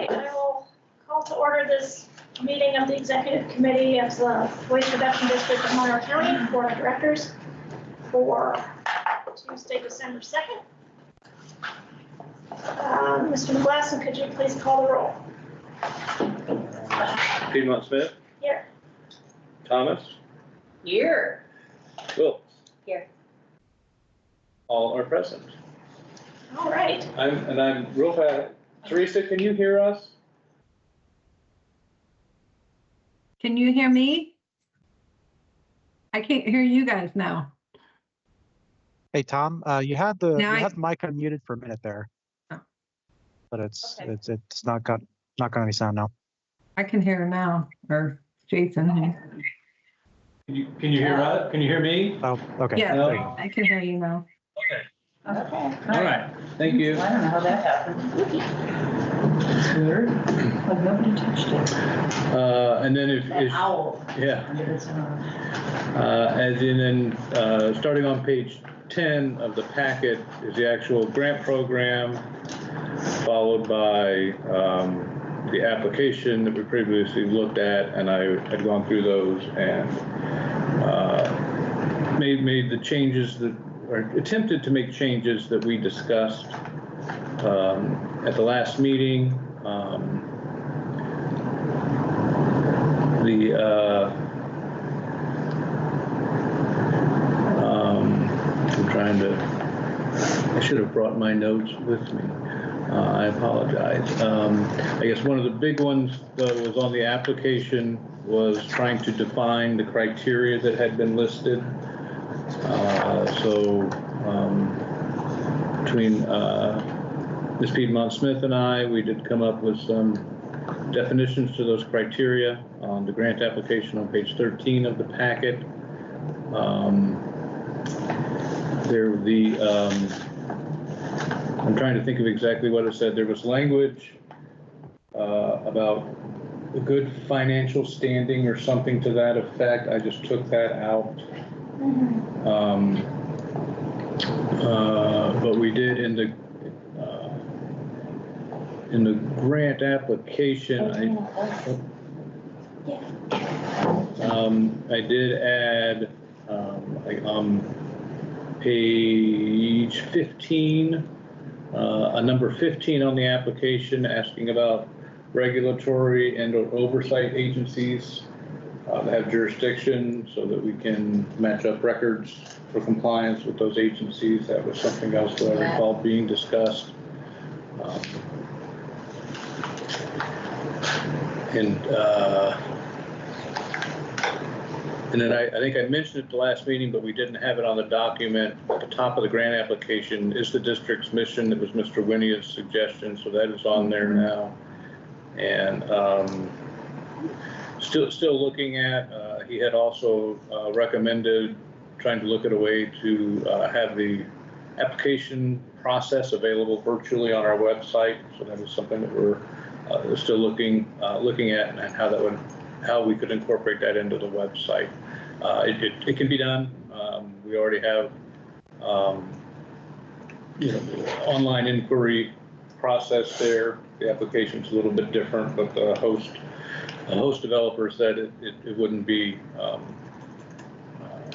right, I will call to order this meeting of the Executive Committee of the Waste Reduction District of Monroe County Board of Directors for Tuesday, December 2nd. Mr. McGlasson, could you please call the roll? Piedmont Smith. Here. Thomas. Here. Wilkes. Here. All are present. All right. I'm real fast. Teresa, can you hear us? Can you hear me? I can't hear you guys now. Hey Tom, you had the mic unmuted for a minute there, Oh. but it's Okay. it's not got any sound now. I can hear now, or Jason. Can you hear us? Can you hear me? Oh, okay. Yeah, There you go. I can hear you now. Okay. Okay. All right. Thank you. I don't know how that happened. It's weird. Like nobody touched it. And then That if owl. yeah. It's, starting on page 10 of the packet is the actual grant program, followed by the application that we previously looked at, and I had gone through those and made the changes that, or attempted to make changes that we discussed at the last meeting. I should have brought my notes with me. I apologize. I guess one of the big ones, though, was on the application, was trying to define the criteria that had been listed. Between Ms. Piedmont Smith and I, we did come up with some definitions to those criteria on the grant application on page 13 of the packet. I'm trying to think of exactly what it said. There was language about a good financial standing or something to that effect. I just took that out. But we did in the grant application, I did add page 15, a number 15 on the application, asking about regulatory and or oversight agencies that have jurisdiction so that we can match up records for compliance with those agencies. That was something else that I recall being discussed. And then I think I mentioned it at the last meeting, but we didn't have it on the document. At the top of the grant application is the district's mission. That was Mr. Winnia's suggestion, so that is on there now. And still looking at, he had also recommended trying to look at a way to have the application process available virtually on our website. So that is something that we're still looking at, and how we could incorporate that into the website. It can be done. We already have online inquiry process there. The application's a little bit different, but the host developer said it wouldn't be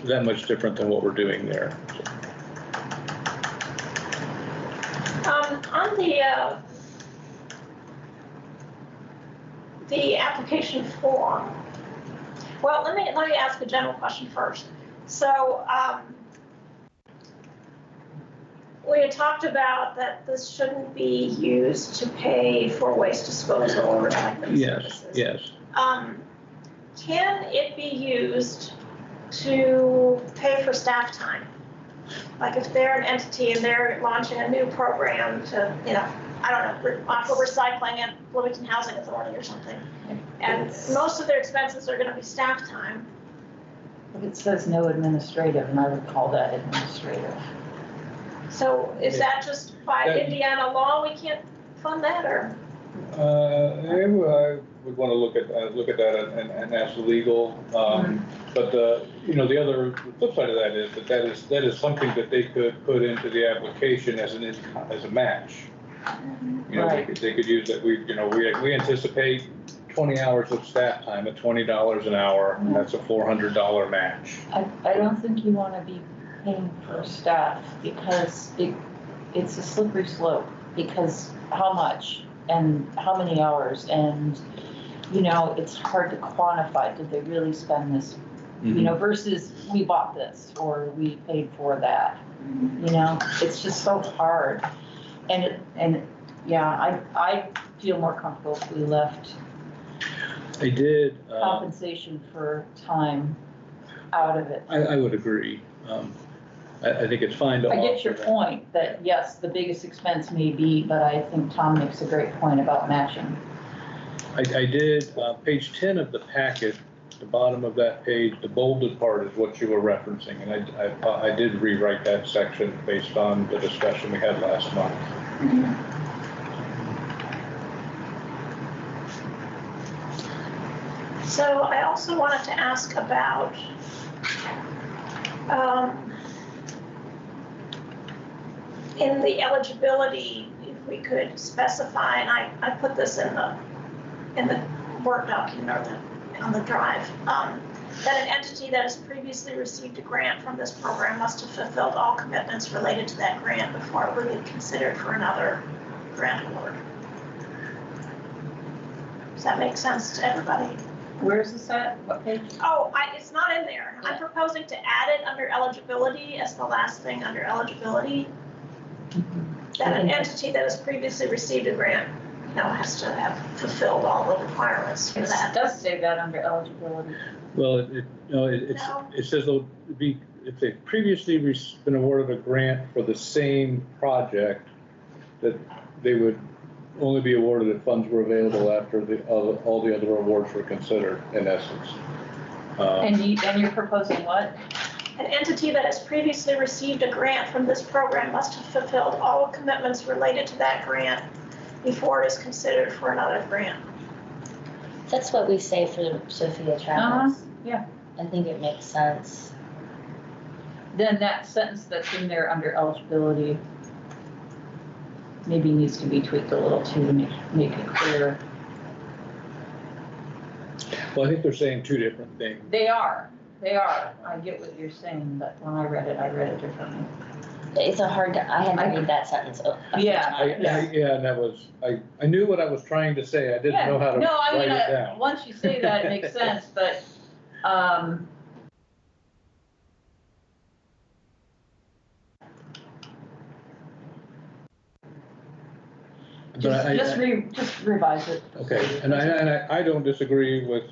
that much different than what we're doing there. On the application form. Well, let me ask a general question first. So we had talked about that this shouldn't be used to pay for waste disposal or recycling services. Yes. Can it be used to pay for staff time? Like if they're an entity and they're launching a new program to, I don't know, offer recycling at Bloomington Housing Authority or something. And most of their expenses are going to be staff time. It says no administrative, and I would call that administrative. So is that just by Indiana law we can't fund that, or? I would want to look at that and ask the legal. But the flip side of that is that is something that they could put into the application as a match. You know, Right. they could use that. We anticipate 20 hours of staff time at $20 an hour, and that's a $400 match. I don't think you want to be paying for staff because it's a slippery slope, because how much and how many hours, and you know, it's hard to quantify. Did they really spend this, you know, versus we bought this or we paid for that, you know, it's just so hard. And yeah, I feel more comfortable if we left I did. compensation for time out of it. I would agree. I think it's fine to. I get your offer that. point that yes, the biggest expense may be, but I think Tom makes a great point about matching. I did, page 10 of the packet, the bottom of that page, the bolded part is what you were referencing, and I did rewrite that section based on the discussion we had last month. So I also wanted to ask about in the eligibility, if we could specify, and I put this in the Word document or on the drive, that an entity that has previously received a grant from this program must have fulfilled all commitments related to that grant before it would be considered for another grant award. Does that make sense to everybody? Where is this at? What page? Oh, it's not in there. I'm proposing to add it under eligibility as the last thing under eligibility. That an entity that has previously received a grant, you know, has to have fulfilled all the requirements for It that. does say that under eligibility. Well, it says they'll be, if they've previously been awarded a grant for the same project, that they would only be awarded if funds were available after all the other awards were considered, in essence. And you're proposing what? An entity that has previously received a grant from this program must have fulfilled all commitments related to that grant before it is considered for another grant. That's what we say for Sophia Travels. Yeah. I think it makes sense. Then that sentence that's in there under eligibility maybe needs to be tweaked a little too to make it clear. Well, I think they're saying two different things. They are. I get what you're saying, but when I read it differently. It's I had to read that sentence a few times. Yeah, and that was, I knew what I was trying to say. I didn't know how to write it down. Once you say that, it makes sense, but, just revise it. Okay, and I don't disagree with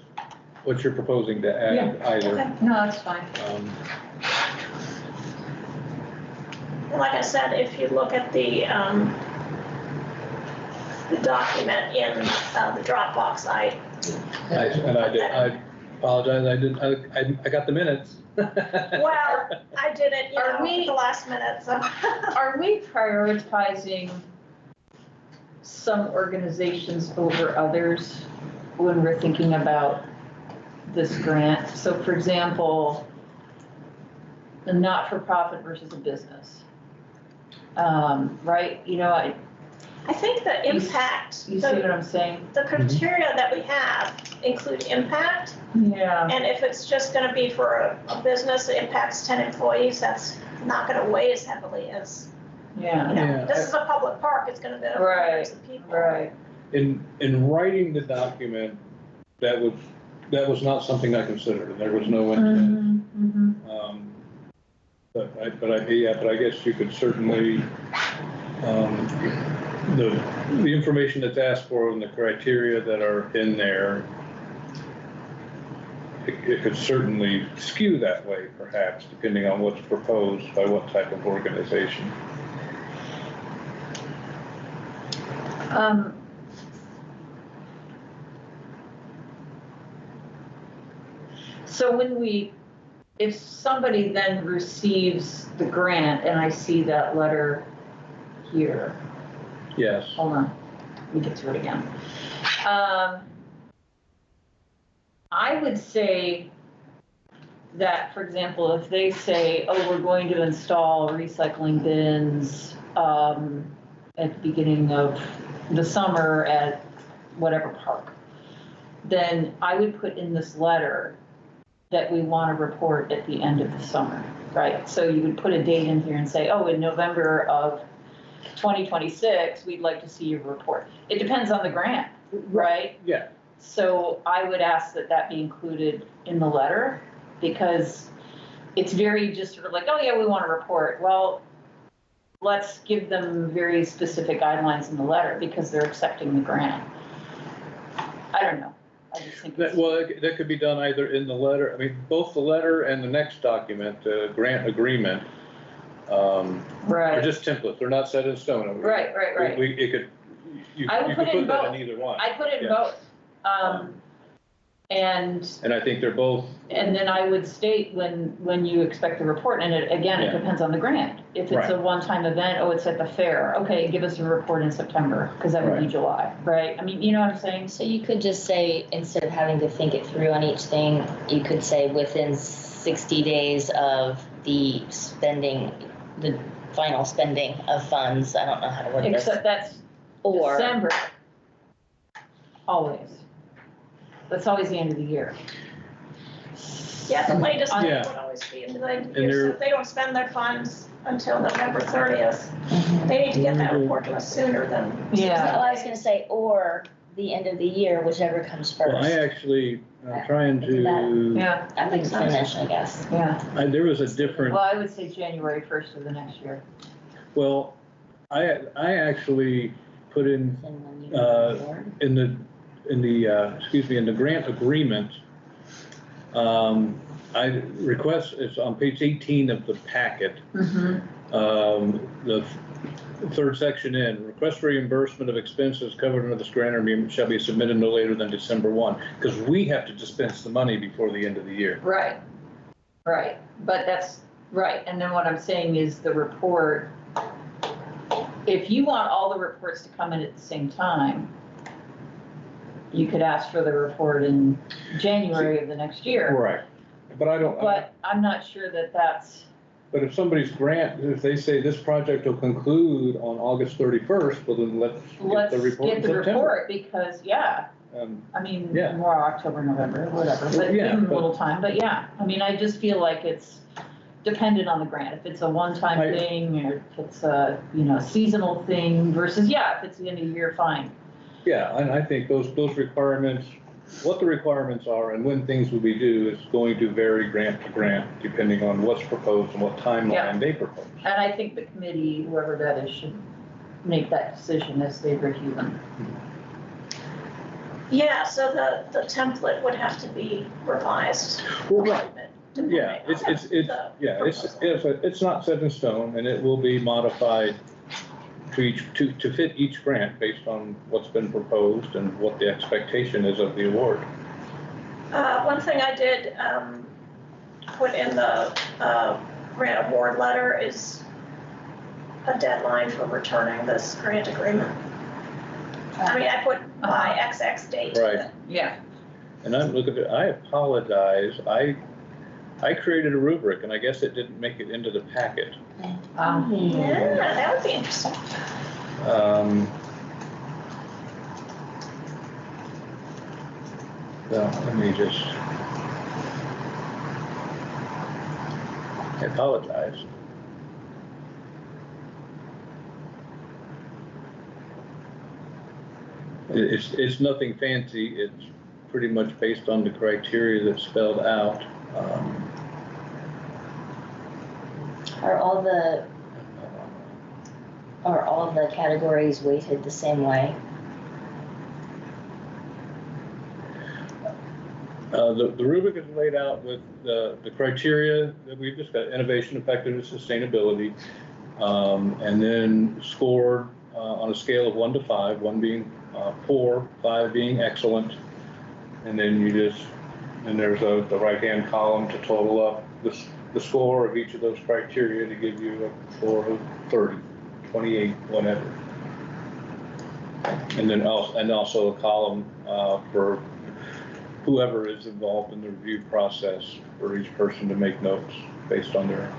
what you're proposing to add either. Okay. No, that's fine. And like I said, if you look at the document in the Dropbox, I apologize, I got the minutes. well, I did it, Are at the last minute, so. Are we prioritizing some organizations over others when we're thinking about this grant? So for example, a not-for-profit versus a business, right? You know, I think the impact. You see what I'm saying? The criteria that we have include impact. Yeah. And if it's just going to be for a business that impacts 10 employees, that's not going to weigh as heavily as, this is a public park, it's going to benefit hundreds of people. Right. In writing the document, that was not something I considered. There was no intent. But I guess you could certainly, the information that's asked for and the criteria that are in there, it could certainly skew that way, perhaps, depending on what's proposed by what type of organization. So if somebody then receives the grant, and I see that letter here. Yes. Hold on, let me get to it again. I would say that, for example, if they say, oh, we're going to install recycling bins at the beginning of the summer at whatever park, then I would put in this letter that we want to report at the end of the summer, right? So you would put a date in here and say, oh, in November of 2026, we'd like to see your report. It depends on the grant, right? Yeah. So I would ask that that be included in the letter, because it's very just sort of like, oh yeah, we want to report. Well, let's give them very specific guidelines in the letter because they're accepting the grant. I don't know. I just think That, well, that could be done either in the letter, I mean, both the letter and the next document, grant agreement, are right, just templates. They're not set in stone. right. It could, you I would could put it in put that both. in either one. I put it in Yeah. both. And I think they're both, And then I would state when you expect the report, and it Yeah. depends on the grant. If it's Right. a one-time event, oh, it's at the fair, okay, give us a report in September, because that would be Right. July, right? I mean, you know what I'm saying? So you could just say, instead of having to think it through on each thing, you could say within 60 days of the spending, the final spending of funds. I don't know how to word this. Except that's Or, December. Always. That's always the end of the year. Yeah, the latest Yeah. date would always be in the end of the And year, so they're- if they don't spend their funds until November 30th, Mhm. they need to get that report to us sooner than. Yeah. Oh, I was gonna say, or the end of the year, whichever comes well, I first. actually, I'm trying to, Yeah, I would finish, I guess. yeah. there was a different, Well, I would say January 1st of the next year. well, I actually put in, And when you report. in the grant agreement, I request, it's on page 18 of the packet, the third section in, request reimbursement of expenses covered under this grant agreement shall be submitted no later than December 1, because we have to dispense the money before the end of the year. Right, right, but that's, right, and then what I'm saying is the report, if you want all the reports to come in at the same time, you could ask for the report in January of the next year. Right, but I don't, But I'm not sure that that's, but if somebody's grant, if they say this project will conclude on August 31st, well then let's get the report in get the September. report, because, yeah, I mean, Yeah. more October, November, whatever, but give Yeah, them a but- little time, but yeah, I mean, I just feel like it's dependent on the grant, if it's a one-time I- thing, or if it's a, seasonal thing versus, yeah, if it's the end of the year, fine. Yeah, and I think those requirements, what the requirements are and when things will be due is going to vary grant to grant, depending on what's proposed and what Yeah. timeline they propose. And I think the committee, whoever that is, should make that decision as they review them. Yeah, so the template would have to be revised. Well, right. depending Yeah, on the it's not set in stone, and it will be modified to fit each grant based on what's been proposed and what the expectation is of the award. One thing I did put in the grant award letter is a deadline for returning this grant agreement. I mean, I put by XX date. Right. Yeah. And I'm looking at, I apologize, I created a rubric, and I guess it didn't make it into the packet. Yeah, that would be interesting. Well, let me just, I apologize. It's nothing fancy, it's pretty much based on the criteria that's spelled out. Are all the categories weighted the same way? The rubric is laid out with the criteria that we've discussed: innovation, effectiveness, sustainability, and then scored on a scale of 1 to 5, 1 being poor, 5 being excellent, and then there's the right-hand column to total up the score of each of those criteria to give you a score of 30, 28, whatever. And then also a column for whoever is involved in the review process, for each person to make notes based on their,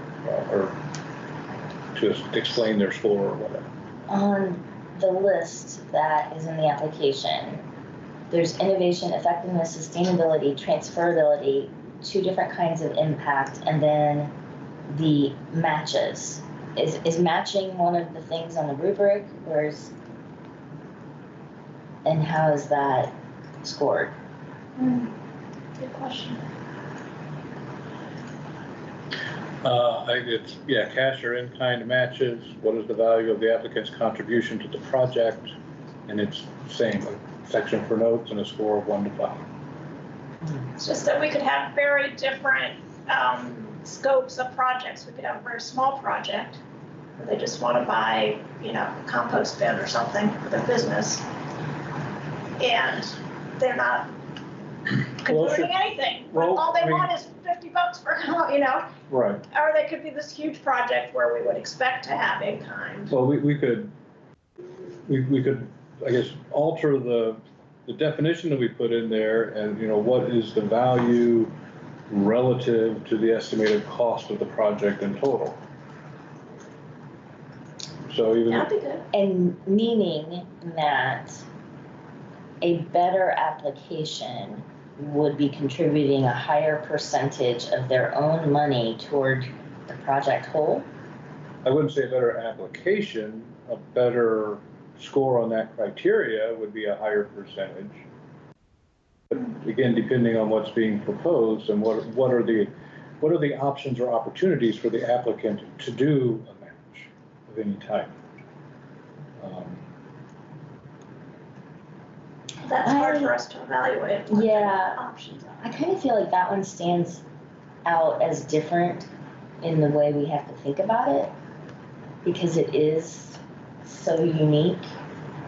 or to explain their score or whatever. on the list that is in the application, there's innovation, effectiveness, sustainability, transferability, 2 different kinds of impact, and then the matches. Is matching one of the things on the rubric, and how is that scored? Good question. It's cash or in-kind matches. What is the value of the applicant's contribution to the project? And it's same, a section for notes and a score of 1 to 5. It's just that we could have very different scopes of projects. We could have a very small project where they just want to buy, a compost bin or something for their business. And they're not contributing anything. All they want is $50 for, Right. Or they could be this huge project where we would expect to have in kind. Well, we could, I guess, alter the definition that we put in there, and what is the value relative to the estimated cost of the project in total. So even That'd be good. And meaning that a better application would be contributing a higher percentage of their own money toward the project whole? I wouldn't say a better application, a better score on that criteria would be a higher percentage. But again, depending on what's being proposed and what are the options or opportunities for the applicant to do a match of any type. That's hard for us to evaluate. What Yeah. the options are. I kind of feel like that one stands out as different in the way we have to think about it, because it is so unique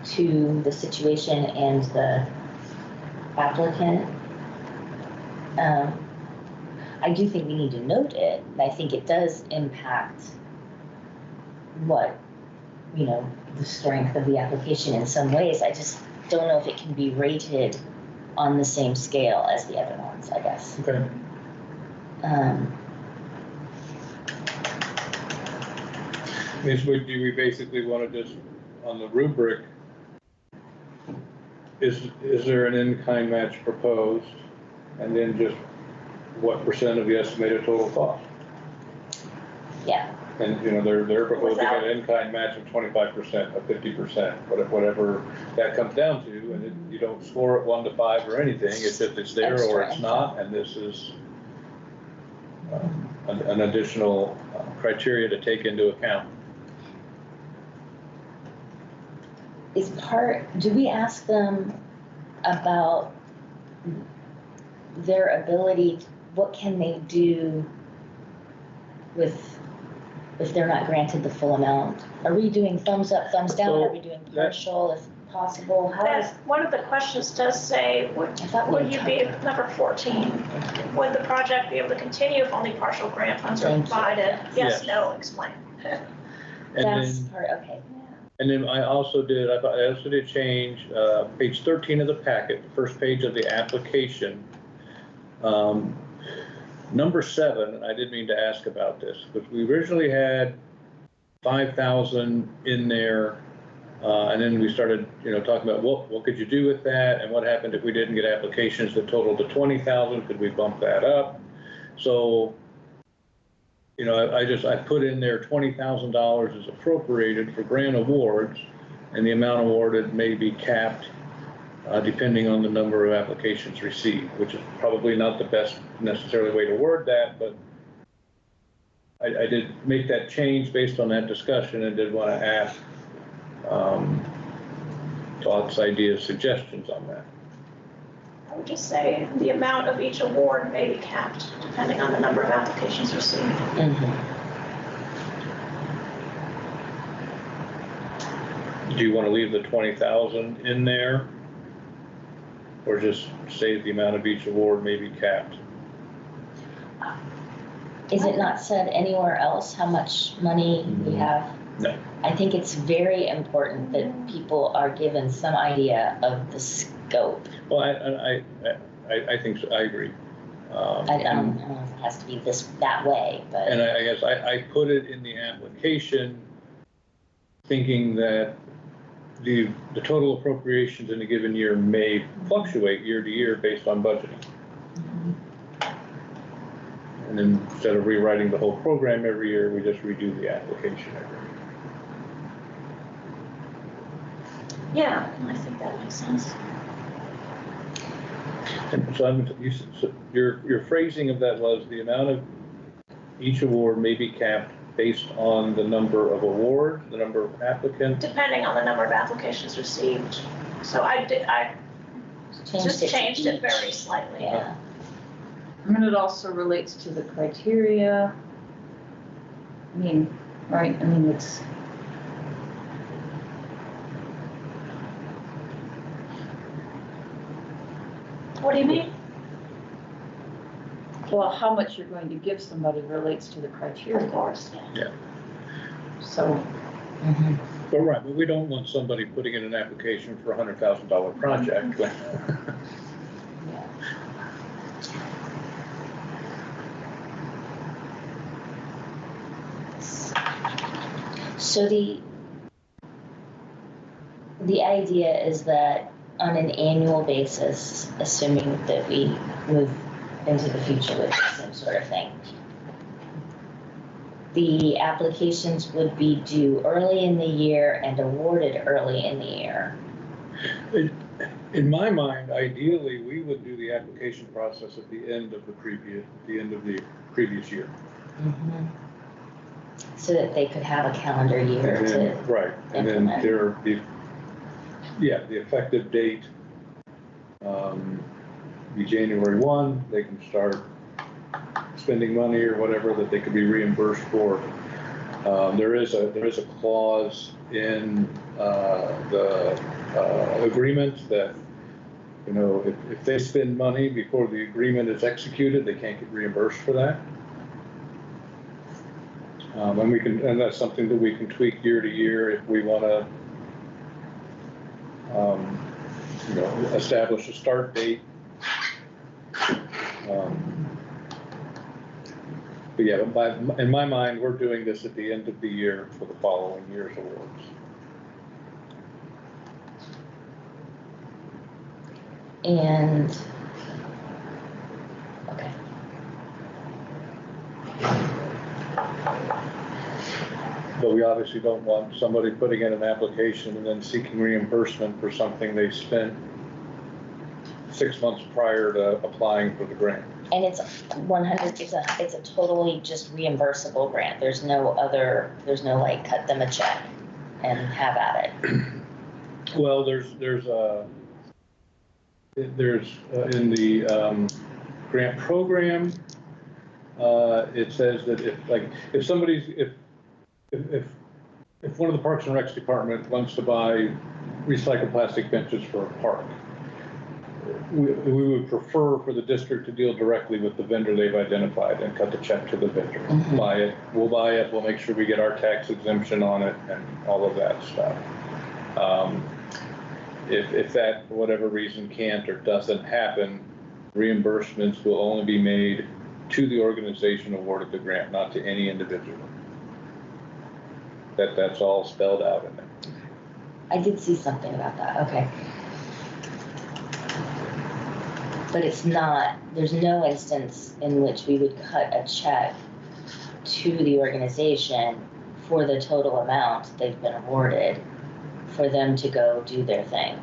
to the situation and the applicant. I do think we need to note it, and I think it does impact the strength of the application in some ways. I just don't know if it can be rated on the same scale as the other ones, I guess. Okay. Do we basically want to just, on the rubric, is there an in-kind match proposed? And then just what percent of the estimated total cost? Yeah. And, they're proposing an in-kind match of 25%, of 50%, whatever that comes down to. And you don't score it 1 to 5 or anything. It's just it's there or it's not. And this is an additional criteria to take into account. Do we ask them about their ability, what can they do if they're not granted the full amount? Are we doing thumbs up, thumbs down? Are we doing partial if possible? One of the questions does say, would you be, number 14, would the project be able to continue if only partial grant funds are provided? Yes, no, explain. Okay. And then I also did change page 13 of the packet, the first page of the application. Number 7, I did mean to ask about this, because we originally had 5,000 in there, and then we started, talking about what could you do with that, and what happened if we didn't get applications that totaled to 20,000? Could we bump that up? So, I put in there $20,000 is appropriated for grant awards, and the amount awarded may be capped depending on the number of applications received, which is probably not the best necessarily way to word that, but I did make that change based on that discussion and did want to ask thoughts, ideas, suggestions on that. I would just say the amount of each award may be capped depending on the number of applications received. Do you want to leave the 20,000 in there? Or just say the amount of each award may be capped? Is it not said anywhere else how much money we have? No. I think it's very important that people are given some idea of the scope. Well, I think so. I agree. I don't know if it has to be that way, but. And I guess I put it in the application thinking that the total appropriations in a given year may fluctuate year to year based on budgeting. And then instead of rewriting the whole program every year, we just redo the application every year. Yeah, I think that makes sense. And so, your phrasing of that was the amount of each award may be capped based on the number of awards, the number of applicants. Depending on the number of applications received. So I just changed it very slightly. Yeah. And it also relates to the criteria. I mean, right, I mean, it's. What do you mean? Well, how much you're going to give somebody relates to the Of criteria. course, yeah. So, But right, but we don't want somebody putting in an application for a $100,000 project. So the idea is that on an annual basis, assuming that we move into the future with the same sort of thing, the applications would be due early in the year and awarded early in the year. In my mind, ideally, we would do the application process at the end of the previous year. So that they could have a calendar year And then, to right, and then implement. the effective date be January 1. They can start spending money or whatever that they could be reimbursed for. There is a clause in the agreement that, you know, if they spend money before the agreement is executed, they can't get reimbursed for that. And that's something that we can tweak year to year if we want to, you know, establish a start date. But yeah, in my mind, we're doing this at the end of the year for the following year's awards. And, okay. But we obviously don't want somebody putting in an application and then seeking reimbursement for something they spent 6 months prior to applying for the grant. And it's 100, it's a totally just reimbursable grant. There's no like cut them a check and have at it. Well, there's in the grant program, it says that if one of the Parks and Recs department wants to buy recycled plastic benches for a park, we would prefer for the district to deal directly with the vendor they've identified and cut the check to the vendor. We'll buy it, we'll make sure we get our tax exemption on it and all of that stuff. If that, for whatever reason, can't or doesn't happen, reimbursements will only be made to the organization awarded the grant, not to any individual. That's all spelled out in there. I did see something about that, okay. But there's no instance in which we would cut a check to the organization for the total amount they've been awarded for them to go do their thing.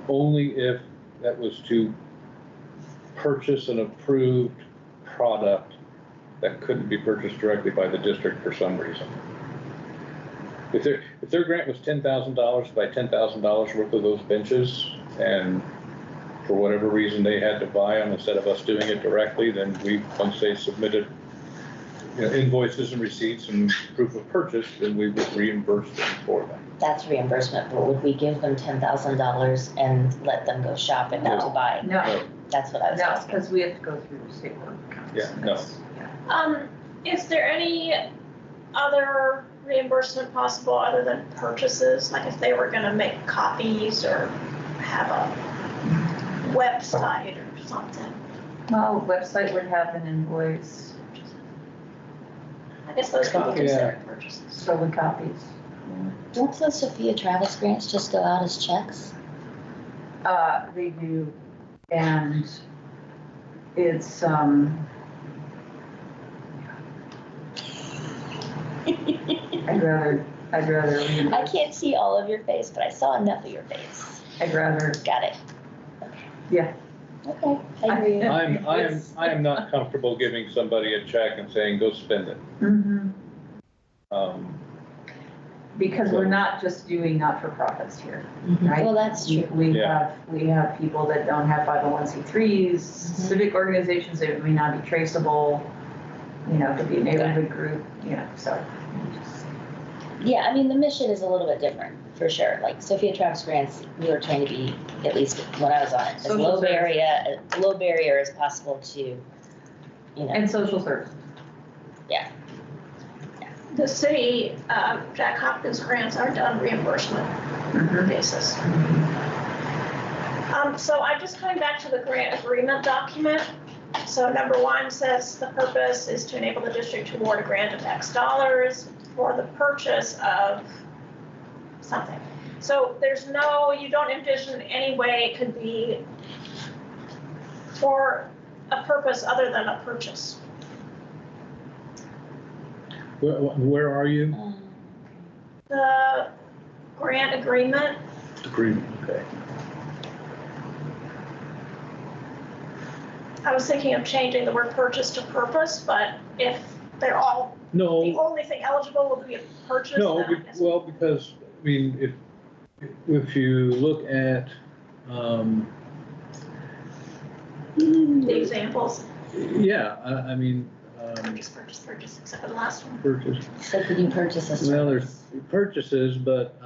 Only if that was to purchase an approved product that couldn't be purchased directly by the district for some reason. If their grant was $10,000 to buy $10,000 worth of those benches, and for whatever reason they had to buy them instead of us doing it directly, then once they submitted, you know, invoices and receipts and proof of purchase, then we would reimburse them for them. That's reimbursement, but would we give them $10,000 and let them go shop and not to buy? no, That's what I was asking. because we have to go through the state board. Yeah, no. Is there any other reimbursement possible other than purchases? Like if they were gonna make copies or have a website or something? Well, website would have an invoice. I guess those could be Yeah. considered purchases. stolen copies. Don't those Sophia Travis grants just go out as checks? They do, and it's, I'd rather reimburse. I can't see all of your face, but I saw enough of your face. I'd rather, Got it. yeah. Okay, I hear you. I am not comfortable giving somebody a check and saying, go spend it. Mhm. Um, Because we're not just doing not-for-profits here, right? Well, that's true. Yeah. We have people that don't have 501c3s, civic organizations that may not be traceable, you know, it could be a neighborhood group, you know, so. Yeah, I mean, the mission is a little bit different, for sure. Like Sophia Travis grants, we were trying to be, at least when I was on it, as Social low service. barrier as possible to, you know, And social service. The city, Jack Hopkins grants are done reimbursement basis. So I'm just coming back to the grant agreement document. So number 1 says the purpose is to enable the district to award a grant of X dollars for the purchase of something. So there's no, you don't envision any way it could be for a purpose other than a purchase. where are you? The grant agreement, Agreement, okay. I was thinking of changing the word purchase to purpose, but if they're all, the No, only thing eligible would be a purchase, no, then I guess. well, because, I mean, if you look at, The examples, yeah, I mean, purchase, except for the last one. purchase, so could you purchase a service? well, there's purchases, but,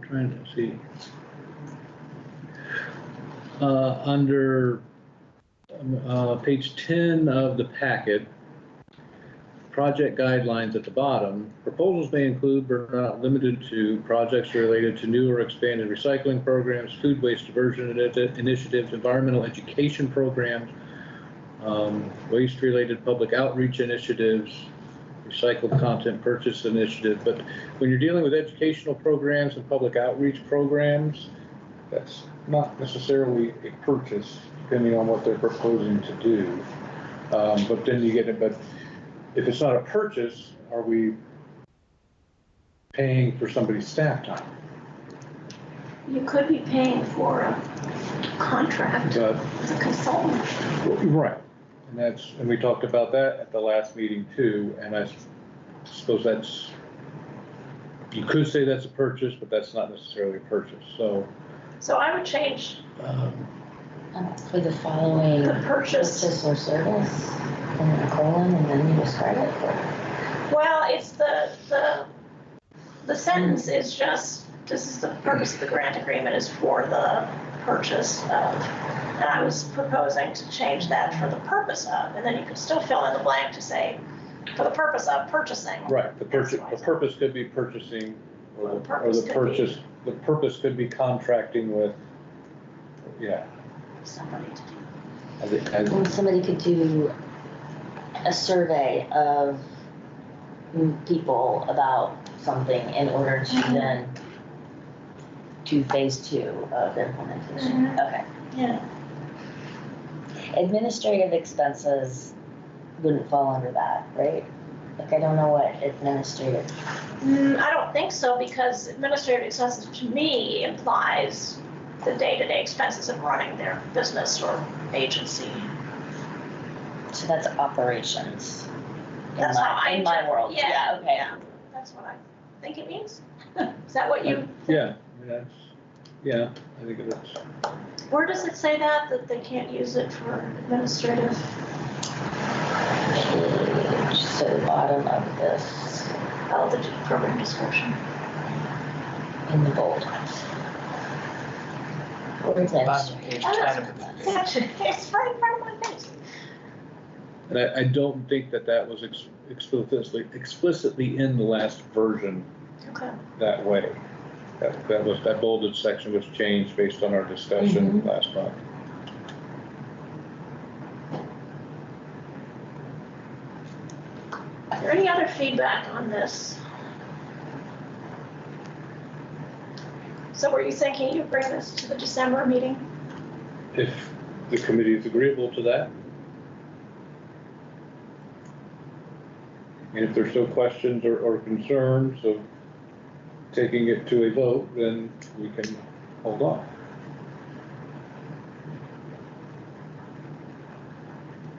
trying to see. Under, page 10 of the packet, project guidelines at the bottom, proposals may include but are not limited to projects related to new or expanded recycling programs, food waste diversion initiatives, environmental education programs, waste-related public outreach initiatives, recycled content purchase initiative. But when you're dealing with educational programs and public outreach programs, that's not necessarily a purchase, depending on what they're proposing to do. But then you get it, but if it's not a purchase, are we paying for somebody's staff time? You could be paying for a contract But, as a consultant. right, and we talked about that at the last meeting too, and I suppose that's, you could say that's a purchase, but that's not necessarily a purchase, so. So I would change For the following the purchase. purchase or service, and then a colon, and then you describe it. Well, it's the sentence is just, this is the purpose of the grant agreement is for the purchase of, and I was proposing to change that for the purpose of, and then you could still fill in the blank to say, for the purpose of purchasing. Right, the purpose could be purchasing, or the purpose could be contracting with, yeah. Somebody to do. And somebody could do a survey of people about something in order to then do phase 2 of implementation. Okay. Yeah. Administrative expenses wouldn't fall under that, right? Like, I don't know what administrative. I don't think so, because administrative expenses to me implies the day-to-day expenses of running their business or agency. So that's operations. That's how I in my interpret- world. Yeah. Okay. Yeah, that's what I think it means. Is that what you? Yeah, yeah, I think it is. Where does it say that they can't use it for administrative? So the bottom of this Oh, the program description. in the bold. Where's that? Bottom of page 10 of the Gotcha. It's right in front of my face. And I don't think that was explicitly in the last version Okay. that way. That bolded section was changed based on our discussion last month. there any other feedback on this? So were you thinking you'd bring this to the December meeting? If the committee is agreeable to that. And if there's no questions or concerns of taking it to a vote, then we can hold on.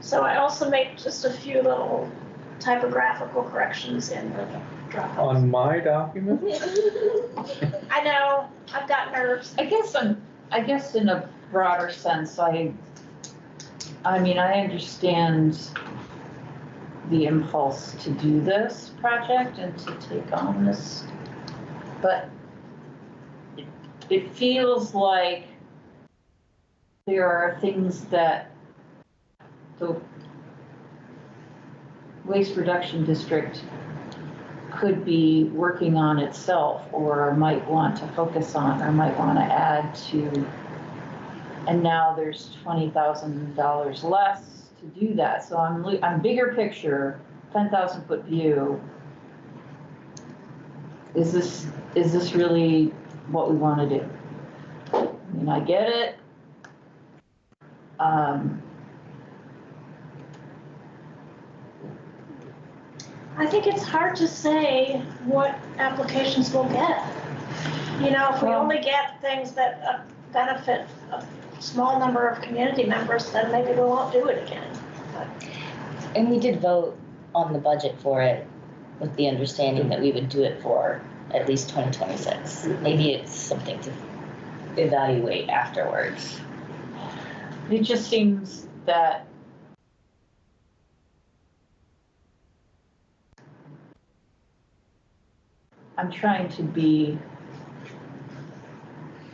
So I also make just a few little typographical corrections in the Dropbox. On my document? I know, I've got nerves. I guess in a broader sense, I mean, I understand the impulse to do this project and to take on this, but it feels like there are things that the Waste Reduction District could be working on itself, or might want to focus on, or might want to add to. And now there's $20,000 less to do that. So I'm bigger picture, 10,000 foot view. Is this really what we want to do? I mean, I get it. I think it's hard to say what applications we'll get. You know, if we only get things that benefit a small number of community members, then maybe we won't do it again. But. And we did vote on the budget for it with the understanding that we would do it for at least 2026. Maybe it's something to evaluate afterwards. It just seems that I'm trying to be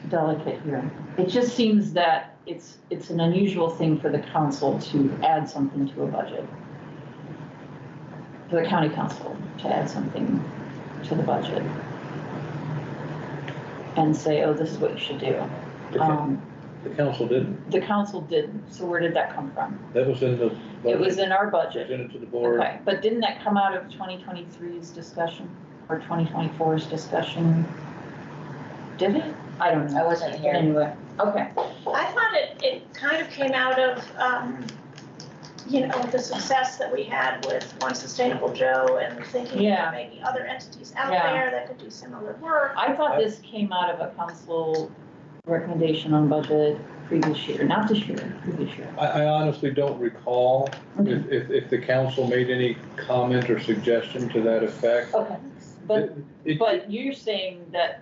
delicate here. It just seems that it's an unusual thing for the council to add something to a budget. For the county council to add something to the budget and say, oh, this is what you should do. The council didn't. The council didn't. So where did that come from? That was in the budget. It was in our budget. Presented to the board. Okay, but didn't that come out of 2023's discussion or 2024's discussion? Did it? I don't know. I wasn't here. Anyway, okay. I thought it kind of came out of, you know, the success that we had with One Sustainable Joe and thinking Yeah. there may be other entities out Yeah. there that could do similar work. I thought this came out of a council recommendation on budget previous year, not this year, previous year. I honestly don't recall Okay. if the council made any comment or suggestion to that effect. Okay, but It- But you're saying that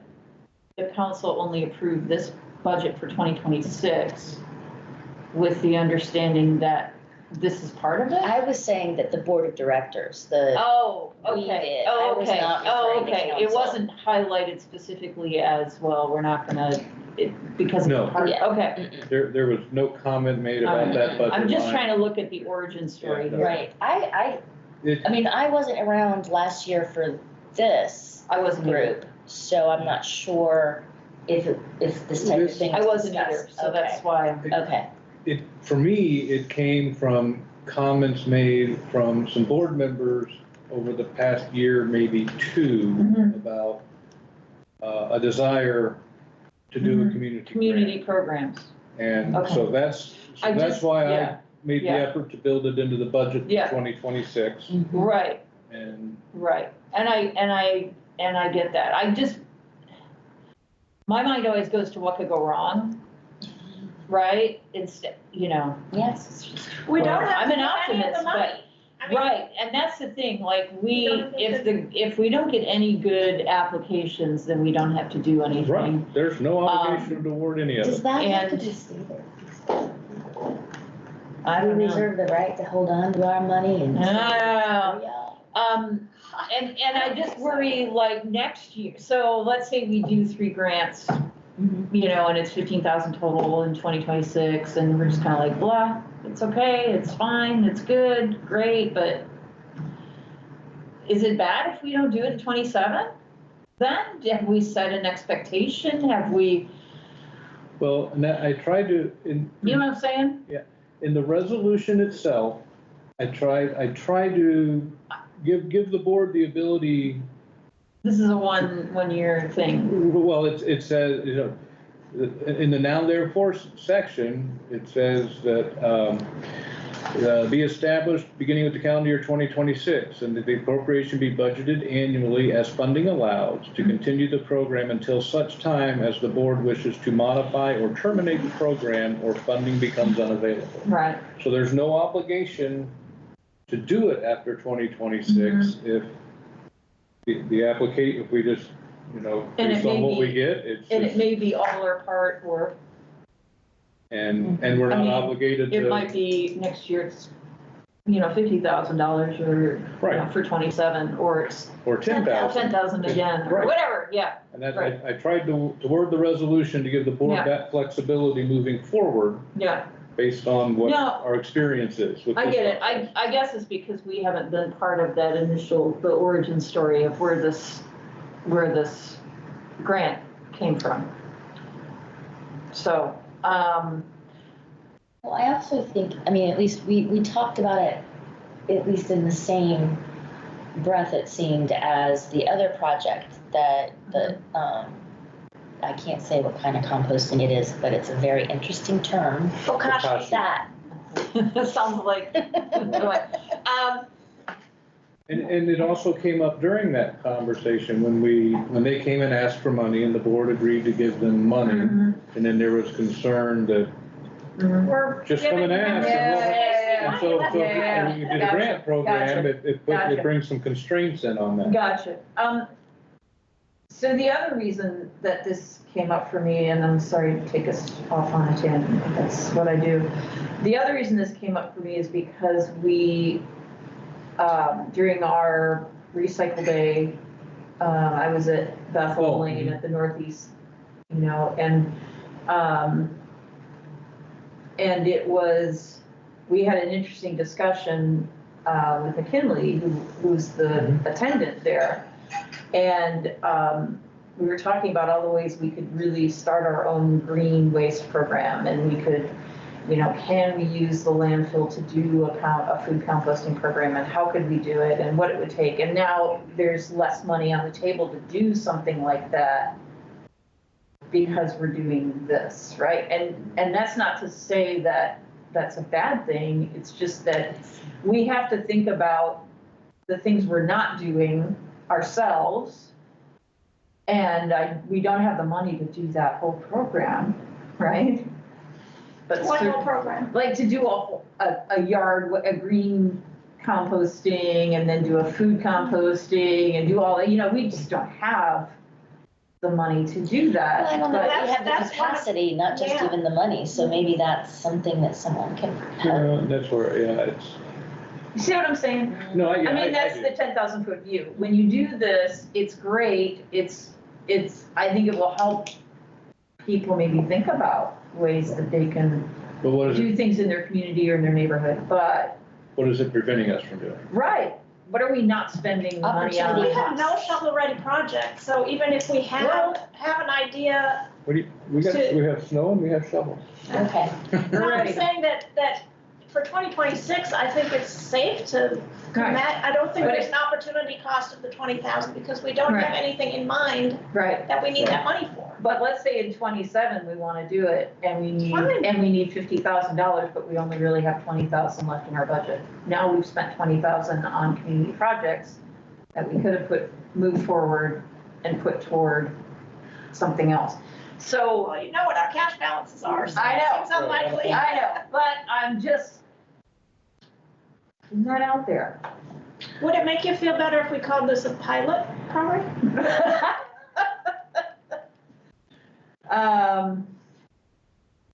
the council only approved this budget for 2026 with the understanding that this is part of it? I was saying that the board of directors, Oh, we okay. did. Oh, I was okay. not Oh, referring to okay. It council. wasn't highlighted specifically as, well, we're not gonna, because No. it's part, Yeah. okay. There was no comment made about that budget I'm just line. trying to look at the origin story Yeah, here. right. I It- mean, I wasn't around last year for this I wasn't either. group, so I'm not sure if this type of thing I was wasn't either, discussed. so that's why. Okay. For me, it came from comments made from some board members over the past year, maybe two, Mhm. about a desire to do a Mhm. community Community grant. programs. And Okay. so that's I that's just- why I yeah, made the yeah. effort to build it into the budget for Yeah. 2026. Right. And Right, and I get that. I just, my mind always goes to what could go wrong, right? Instead, you know. Yes, it's just, We Well, don't have I'm to an get any of the optimist, money. I mean, Right, and that's the thing, like, We don't get if we don't get any good applications, then we don't have to do anything. right, there's no obligation to award any of does it. that have to And- be stated? I We don't know. reserve the right to hold on to our money and. No. Yeah. And I just worry, like, next year, so let's say we do 3 grants, you know, and it's 15,000 total in 2026, and we're just kind of like, blah, it's okay, it's fine, it's good, great, but is it bad if we don't do it in 27? Then, have we set an expectation? Have we, Well, and I tried to, you know what I'm saying? in the resolution itself, I tried to give the board the ability. This is a one year thing. Well, it says, you know, in the now therefore section, it says that be established beginning with the calendar year 2026, and that the appropriation be budgeted annually as funding allows to continue the program until such time as the board wishes to modify or terminate the program or funding becomes unavailable. Right. So there's no obligation to do it after 2026 if the applicant, if we just, you know, based on what we get, it's And just, it may be all or part, or and we're I not mean, obligated it to. might be next year it's, you know, $50,000 or, Right. you know, for 27, or it's Or 10,000. 10,000 again, or Right. whatever, yeah. And that, Right. I tried to word the resolution to give the board Yeah. that flexibility moving forward Yeah, based on what No. our experience is with I this get it. process. I guess it's because we haven't been part of that initial, the origin story of where this grant came from. So, Well, I also think, I mean, at least we talked about it, at least in the same breath, it seemed, as the other project that I can't say what kind of composting it is, but it's a very interesting term. Bokashi. That. sounds like, And it also came up during that conversation when they came and asked for money and the board agreed to give them money. Mhm. And then there was concern that We're just come giving and them ask. Yeah, And so yeah. when you do the Gotcha, grant program, gotcha, it gotcha. brings some constraints in on that. Gotcha. So the other reason that this came up for me, and I'm sorry to take us off on a tangent, but that's what I do. The other reason this came up for me is because we, during our recycle day, I was at Bethel Lane at the Northeast, you know, and it was, we had an interesting discussion with McKinley, who's the attendant there. And we were talking about all the ways we could really start our own green waste program. And we could, you know, can we use the landfill to do a food composting program, and how could we do it, and what it would take. And now there's less money on the table to do something like that because we're doing this, right? And that's not to say that that's a bad thing. It's just that we have to think about the things we're not doing ourselves, and we don't have the money to do that whole program, right? But What whole program? like to do a yard, a green composting, and then do a food composting, and do all that, you know, we just don't have the money to do that. Well, I don't know, But- we have the that's one of- capacity, not just yeah. even the money, so maybe that's something that someone can help. That's where, yeah, it's, You see what I'm saying? no, I mean, that's do. the 10,000 foot view. When you do this, it's great. I think it will help people maybe think about ways that they can But what is do things in their community or in their neighborhood. But, what is it preventing us from doing? right, what are we not spending money on? We have no shovel-ready project, so even if we have an idea, We have snow and we have shovels. Okay. no, I'm Right. saying that for 2026, I think it's safe to Right. I don't think But there's an opportunity cost of the 20,000 because we don't have Right. anything in mind Right. that we need that money for. But let's say in 27, we want to do it and we Fine. need $50,000, but we only really have 20,000 left in our budget. Now we've spent 20,000 on community projects that we could have moved forward and put toward something else. So Well, you know what our cash balances are, so I know. it's unlikely. I know, but I'm just putting that out there. Would it make you feel better if we called this a pilot program? I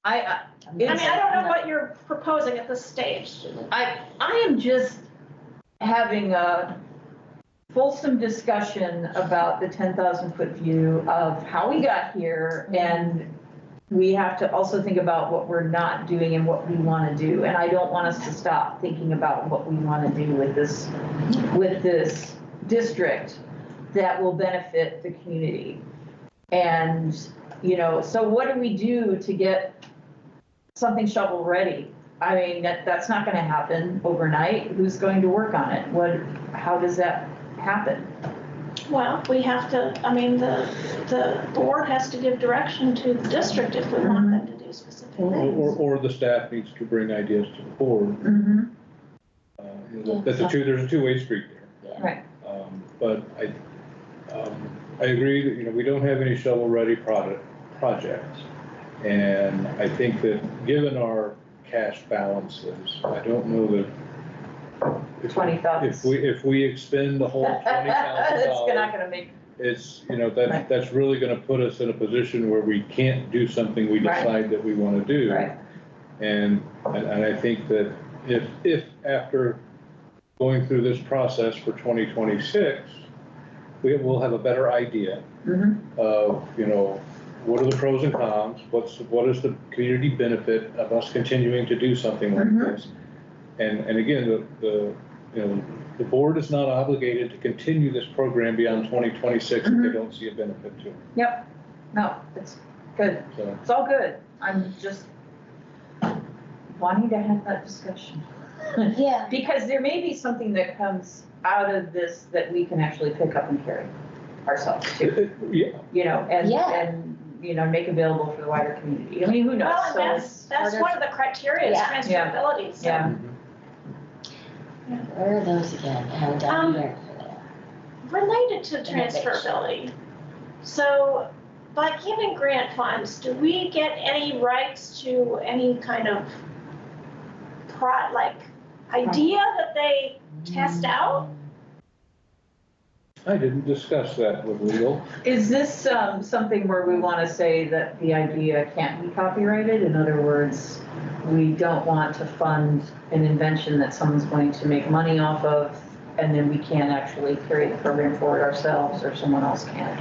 I mean, I don't know what you're proposing at this stage. I am just having a fulsome discussion about the 10,000 foot view of how we got here, and we have to also think about what we're not doing and what we want to do. And I don't want us to stop thinking about what we want to do with this district that will benefit the community. And, you know, so what do we do to get something shovel ready? I mean, that's not gonna happen overnight. Who's going to work on it? How does that happen? Well, we have to, I mean, the board has to give direction to the district if we want them to do specific things. Or the staff needs to bring ideas to the board. Mm-hmm. There's a two-way street there. Yeah. Right. But I agree that, you know, we don't have any shovel-ready projects. And I think that given our cash balances, I don't know that if we expend the whole $20,000, It's not gonna make. it's, you know, that's really gonna put us in a position where we can't do something we decide that we wanna do. Right. And I think that if after going through this process for 2026, we will have a better idea of, you know, what are the pros and cons, what is the community benefit of us continuing to do something like this. And again, the board is not obligated to continue this program beyond 2026 if they don't see a benefit to it. Yep. No, it's good. So, It's all good. I'm just wanting to have that discussion. Yeah. Because there may be something that comes out of this that we can actually pick up and carry ourselves too. yeah. You know, and Yeah. you know, make available for the wider community. I mean, who knows? Well, So and it's that's part of- one of the criteria is Yeah. transferability, so. Yeah. Where are those again? Oh, down here. Related to Innovation. transferability, so by giving grant funds, do we get any rights to any kind of idea that they test out? I didn't discuss that with legal. Is this something where we want to say that the idea can't be copyrighted? In other words, we don't want to fund an invention that someone's going to make money off of, and then we can't actually carry the program forward ourselves, or someone else can.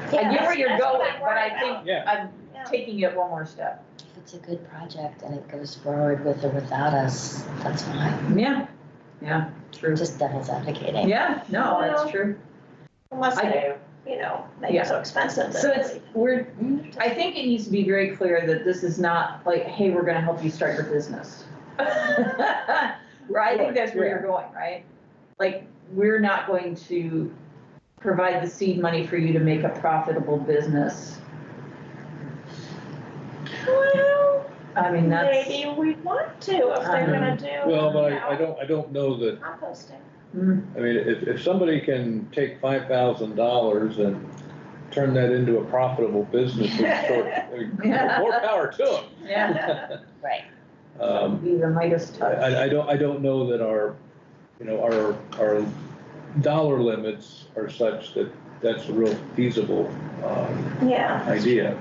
I get where you're that's what going, I'm but I worried think about. Yeah. I'm taking it one more step. If it's a good project and it goes forward with or without us, that's fine. Yeah, true. Just devil's advocating. Yeah, no, Well, that's true. Unless they, make it so expensive. So I think it needs to be very clear that this is not like, hey, we're gonna help you start your business. Right, I think that's where you're going, right? Like, we're not going to provide the seed money for you to make a profitable business. Well, I mean, that's. maybe we want to if they're gonna do. Well, but I don't know that. Composting. Mm, I mean, if somebody can take $5,000 and turn that into a profitable business in short, I mean, more power to them. Yeah. Right. Be the Midas touch. I don't know that our dollar limits are such that that's a real feasible Yeah. idea.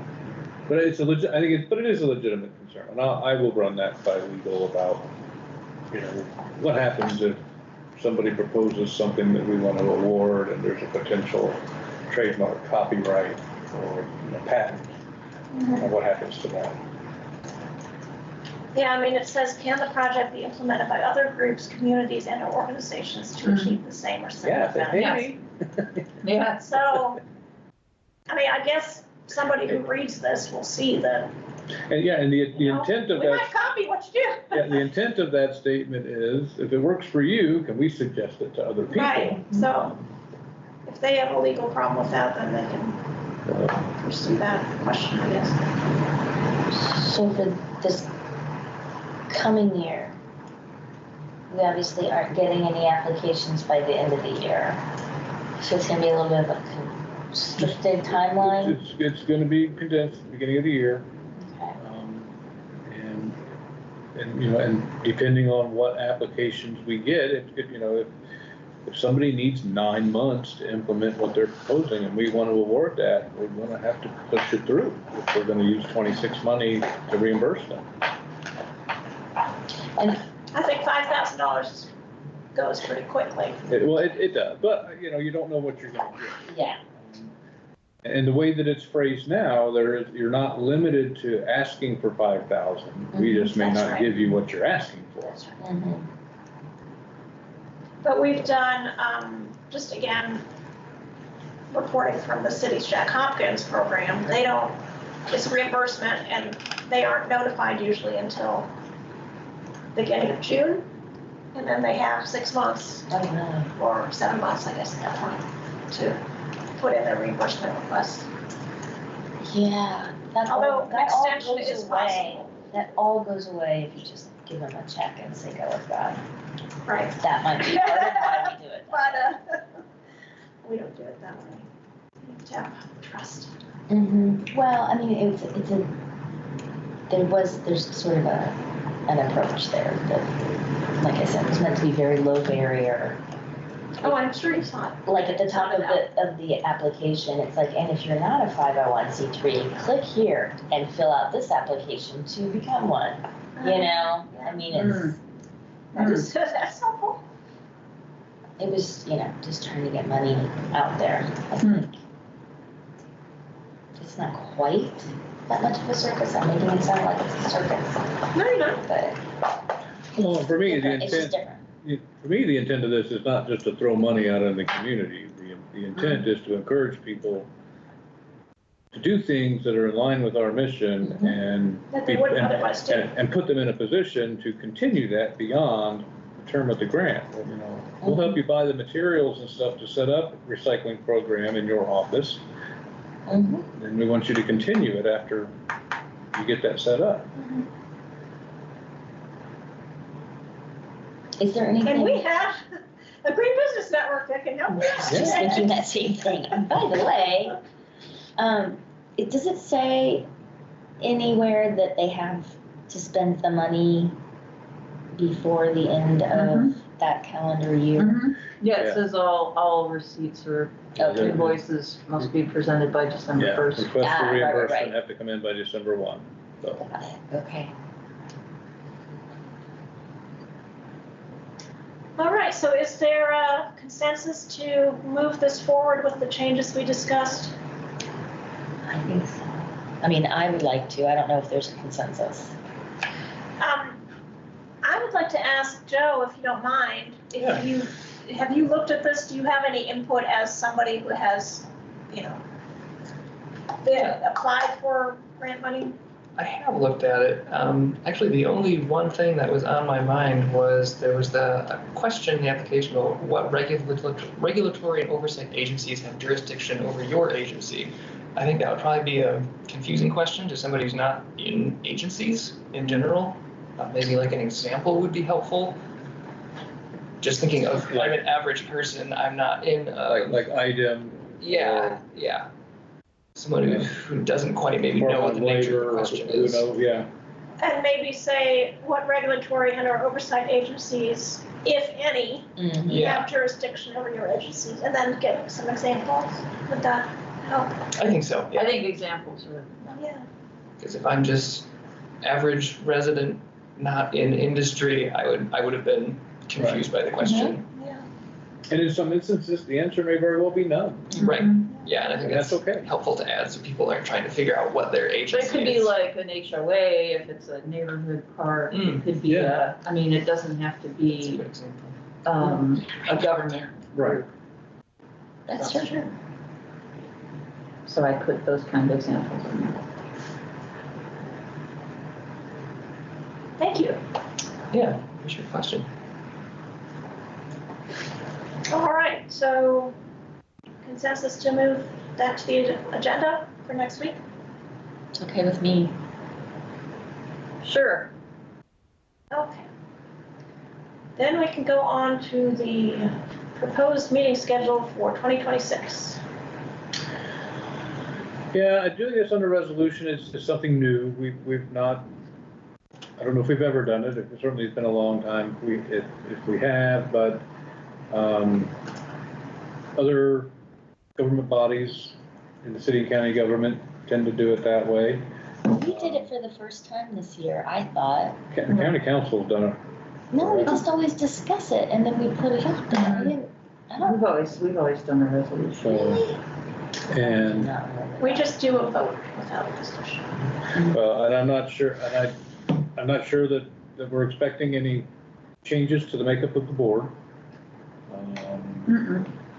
But it's a legit, I think but it is a legitimate concern, and I will run that by legal about, you know, what happens if somebody proposes something that we want to award and there's a potential trademark, copyright, or patent. What happens to that? Yeah, I mean, it says, can the project be implemented by other groups, communities, and or organizations to achieve the same or similar benefits? Yeah. So, I mean, I guess somebody who reads this will see that. And yeah, and the intent of we might that, copy what you do. yeah, the intent of that statement is, if it works for you, can we suggest it to other people? Right, so if they have a legal problem with that, then they can pursue that question, I guess. So for this coming year, we obviously aren't getting any applications by the end of the year. So it's gonna be a little bit of a constricted timeline. It's gonna be condensed, beginning of the year. Okay. And you know, and depending on what applications we get, if somebody needs 9 months to implement what they're proposing and we want to award that, we're gonna have to push it through if we're gonna use 26 money to reimburse them. And I think $5,000 goes pretty quickly. It does, but you don't know what you're gonna get. yeah, And the way that it's phrased now, you're not limited to asking for 5,000. We just may That's not right. give you what you're asking for. But we've done, just again, reporting from the city's Jack Hopkins program, they don't is reimbursement, and they aren't notified usually until beginning of June. And then they have 6 months Oh, really? or 7 months, I guess, at that point, to put in their reimbursement request. Yeah. Although an that all extension goes is away. possible. That all goes away if you just give them a check and say, go with God. Right. That might be part of why we do it. But we don't do it that way. We need to have trust. Well, I mean, there's sort of an approach there that, like I said, was meant to be very low barrier. Oh, I'm sure you saw it. Like at the top of the application, it's like, and if you're not a 501c3, click here and fill out this application to become one. You know, I mean, That's helpful. it was, just trying to get money out there. I think it's not quite that much of a circus. I'm making it sound like it's a circus, No, you're not. but Well, for me, it's just different. For me, the intent of this is not just to throw money out in the community. The intent is to encourage people to do things that are in line with our mission and That they wouldn't otherwise do. and put them in a position to continue that beyond the term of the grant. We'll help you buy the materials and stuff to set up a recycling program in your office. And we want you to continue it after you get that set up. Is there anything? And we have a Green Business Network that can help I was just thinking that same thing. And by the way, does it say anywhere that they have to spend the money before the end of that calendar year? Yeah, it says all receipts or invoices must be presented by December 1st. Request for reimbursement right. have to come in by December 1. So. Okay. All right, so is there a consensus to move this forward with the changes we discussed? I think so. I mean, I would like to. I don't know if there's a consensus. I would like to ask Joe, if you don't mind, have you looked at this? Do you have any input as somebody who has, applied for grant money? I have looked at it. Actually, the only one thing that was on my mind was there was a question in the application about what regulatory and oversight agencies have jurisdiction over your agency. I think that would probably be a confusing question to somebody who's not in agencies in general. Maybe like an example would be helpful. Just thinking of, I'm an average person, I'm not in. Like IDEM. Yeah. Someone who doesn't quite maybe know what the nature of the question is. And maybe say what regulatory and or oversight agencies, if any, have jurisdiction over your agencies, and then give some examples. Would that help? I think so. Yeah. I think examples are. Yeah. Because if I'm just average resident, not in industry, I would have been confused by the question. Yeah. And in some instances, the answer may very well be none. Right. Yeah, and I think that's okay. Helpful to add so people aren't trying to figure out what their agency is. It could be like an HOA if it's a neighborhood park. It could be it doesn't have to be That's a good example. A government. Right. That's true. So I put those kind of examples in there. Thank you. Yeah, what's your question? All right, so consensus to move that to the agenda for next week? It's okay with me. Sure. Okay. Then we can go on to the proposed meeting schedule for 2026. Yeah, doing this under resolution is something new. We've not, I don't know if we've ever done it. It certainly has been a long time if we have, but other government bodies in the city and county government tend to do it that way. We did it for the first time this year, I thought. County council's done it. No, we just always discuss it and then we put it up there. We've always done a resolution. So, and We just do a vote without a discussion. well, and I'm not sure that we're expecting any changes to the makeup of the board.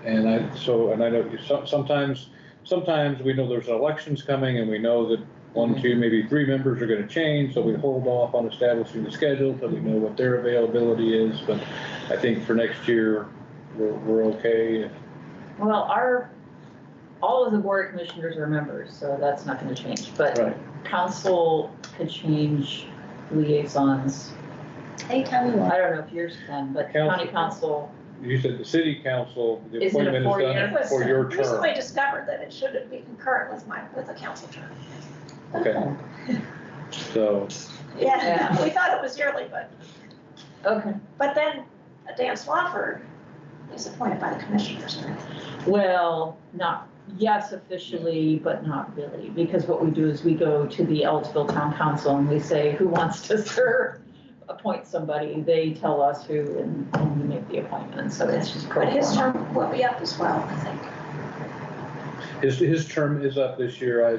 And I know sometimes sometimes we know there's elections coming and we know that one, two, maybe three members are gonna change, so we hold off on establishing the schedule till we know what their availability is, but I think for next year, we're okay. Well, all of the board of commissioners are members, so that's not gonna change, but Right. council could change liaisons. Anytime you I want. don't know if yours can, but Council. county council, You said the city council, the Is it a appointment is 4-year? done It was for your term. recently discovered that it should be concurrent with a council term. Okay, so, Yeah, we thought it was yearly, okay. but then Dan Swafford is appointed by the commissioners, right? Well, yes, officially, but not really, because what we do is we go to the Ellisville Town Council and we say, who wants to serve? Appoint somebody, they tell us who, and we make the appointment, so it's just pro But his forma. term will be up as well, I think. his term is up this year.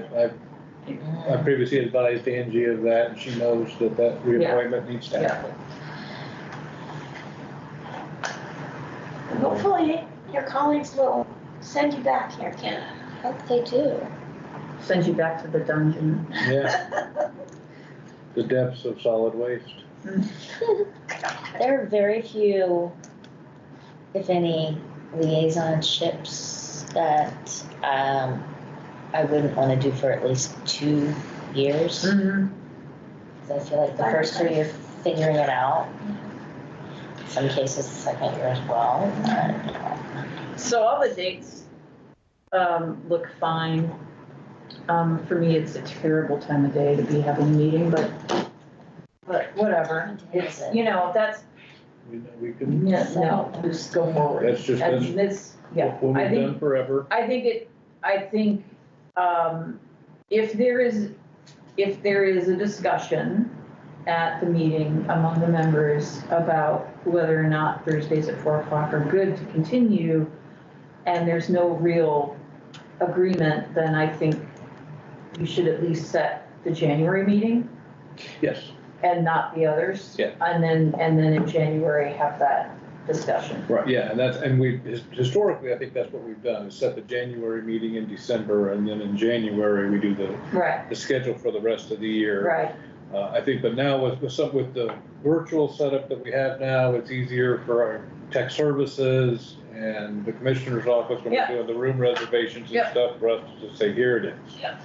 I previously advised Angie of that, and she knows that reappointment needs to happen. And hopefully, your colleagues will send you back here, Ken. Hope they do. Send you back to the dungeon. Yeah, the depths of solid waste. There are very few, if any, liaisonships that I wouldn't want to do for at least 2 years. Mhm. 'Cause I feel like the first 3 you're figuring it out. In some cases, the second year as well. So all the dates look fine. For me, it's a terrible time of day to be having a meeting, but whatever. It's, that's, We can, no, just go forward. that's just And been this, yeah, what I we've think, done forever. I think if there is a discussion at the meeting among the members about whether or not Thursdays at 4 o'clock are good to continue, and there's no real agreement, then I think you should at least set the January meeting Yes, and not the others. Yeah. And then in January, have that discussion. right, yeah, and we, historically, I think that's what we've done, is set the January meeting in December, and then in January, we do Right, the schedule for the rest of the year. right. I think, but now with the virtual setup that we have now, it's easier for our tech services and the commissioner's office when Yeah. we're doing the room reservations and Yeah. stuff, for us to just say, here it is. Yeah.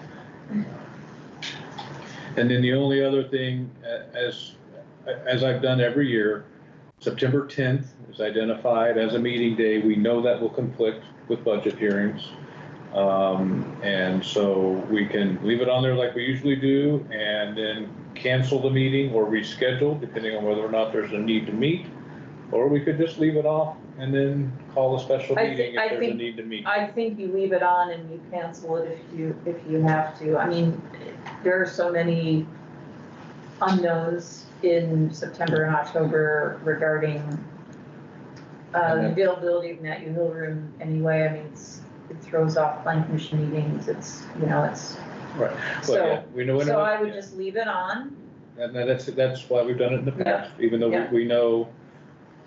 And then the only other thing, as I've done every year, September 10th is identified as a meeting day. We know that will conflict with budget hearings. And so we can leave it on there like we usually do and then cancel the meeting or reschedule, depending on whether or not there's a need to meet. Or we could just leave it off and then call a special meeting if there's a need to meet. I think you leave it on and you cancel it if you have to. I mean, there are so many unknowns in September and October regarding the availability of Nat U Hill Room anyway. I mean, it throws off planning commission meetings. It's. Right. So, Well, yeah, we know. so I would just leave it on. And that's why we've done it in the past, even though Yeah. we know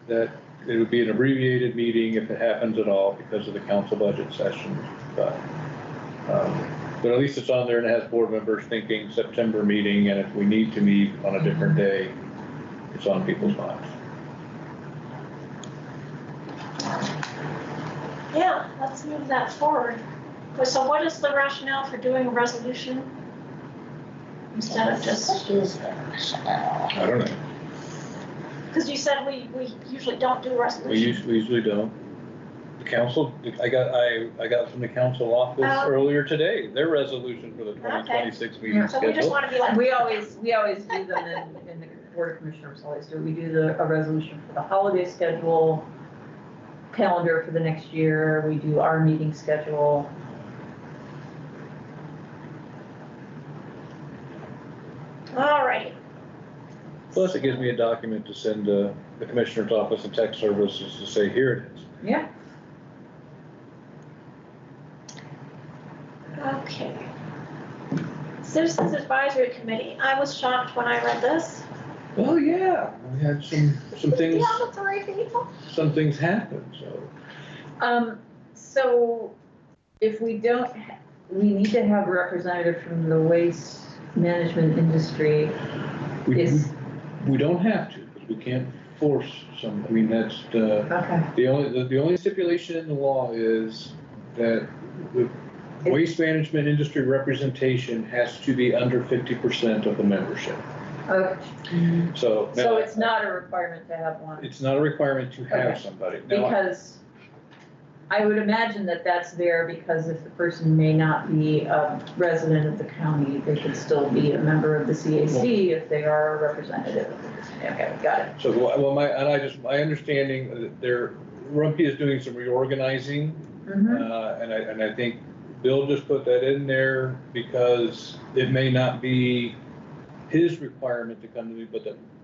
that it would be an abbreviated meeting if it happens at all because of the council budget session. But at least it's on there and it has board members thinking September meeting, and if we need to meet on a different day, it's on people's minds. Yeah, let's move that forward. So what is the rationale for doing a resolution instead of just, What is the rationale? I don't know. because you said we usually don't do We resolutions. usually don't. The council, I got from the council office earlier today, their resolution for the 2026 meeting So we just schedule. want to be like. We always do them in the board of commissioners always do. We do a resolution for the holiday schedule, calendar for the next year. We do our meeting schedule. All right. Plus, it gives me a document to send to the commissioner's office and tech services to say, here it is. Yeah. Okay. Citizens Advisory Committee. I was shocked when I read this. Well, yeah, we had some things, Yeah, the 3 people. some things happen, so. So if we don't, we need to have a representative from the waste management industry. We don't have to, because we can't force some, I mean, that's the, Okay. the only stipulation in the law is that the waste management industry representation has to be under 50% of the membership. Okay. So. So now, it's not a requirement to have one? It's not a requirement to have Okay. somebody. Now, Because I would imagine that that's there because if the person may not be a resident of the county, they could still be a member of the CAC if they are a representative of the district. Okay, got it. So, well, my understanding, Rumpke is doing some reorganizing, and I think Bill just put that in there because it may not be his requirement to come to me,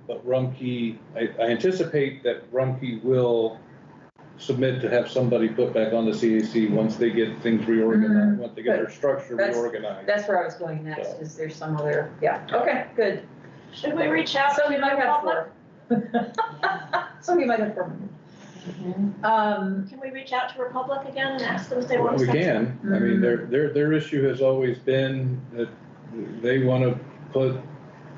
but Rumpke, I anticipate that Rumpke will submit to have somebody put back on the CAC once they get things reorganized, once they get their structure reorganized. That's where I was going next, is there some other, okay, good. Should we reach out So to we the might have public? 4. So we might have 4 members. Can we reach out to Republic again and ask them if they want to? We can. I mean, their issue has always been that they want to put,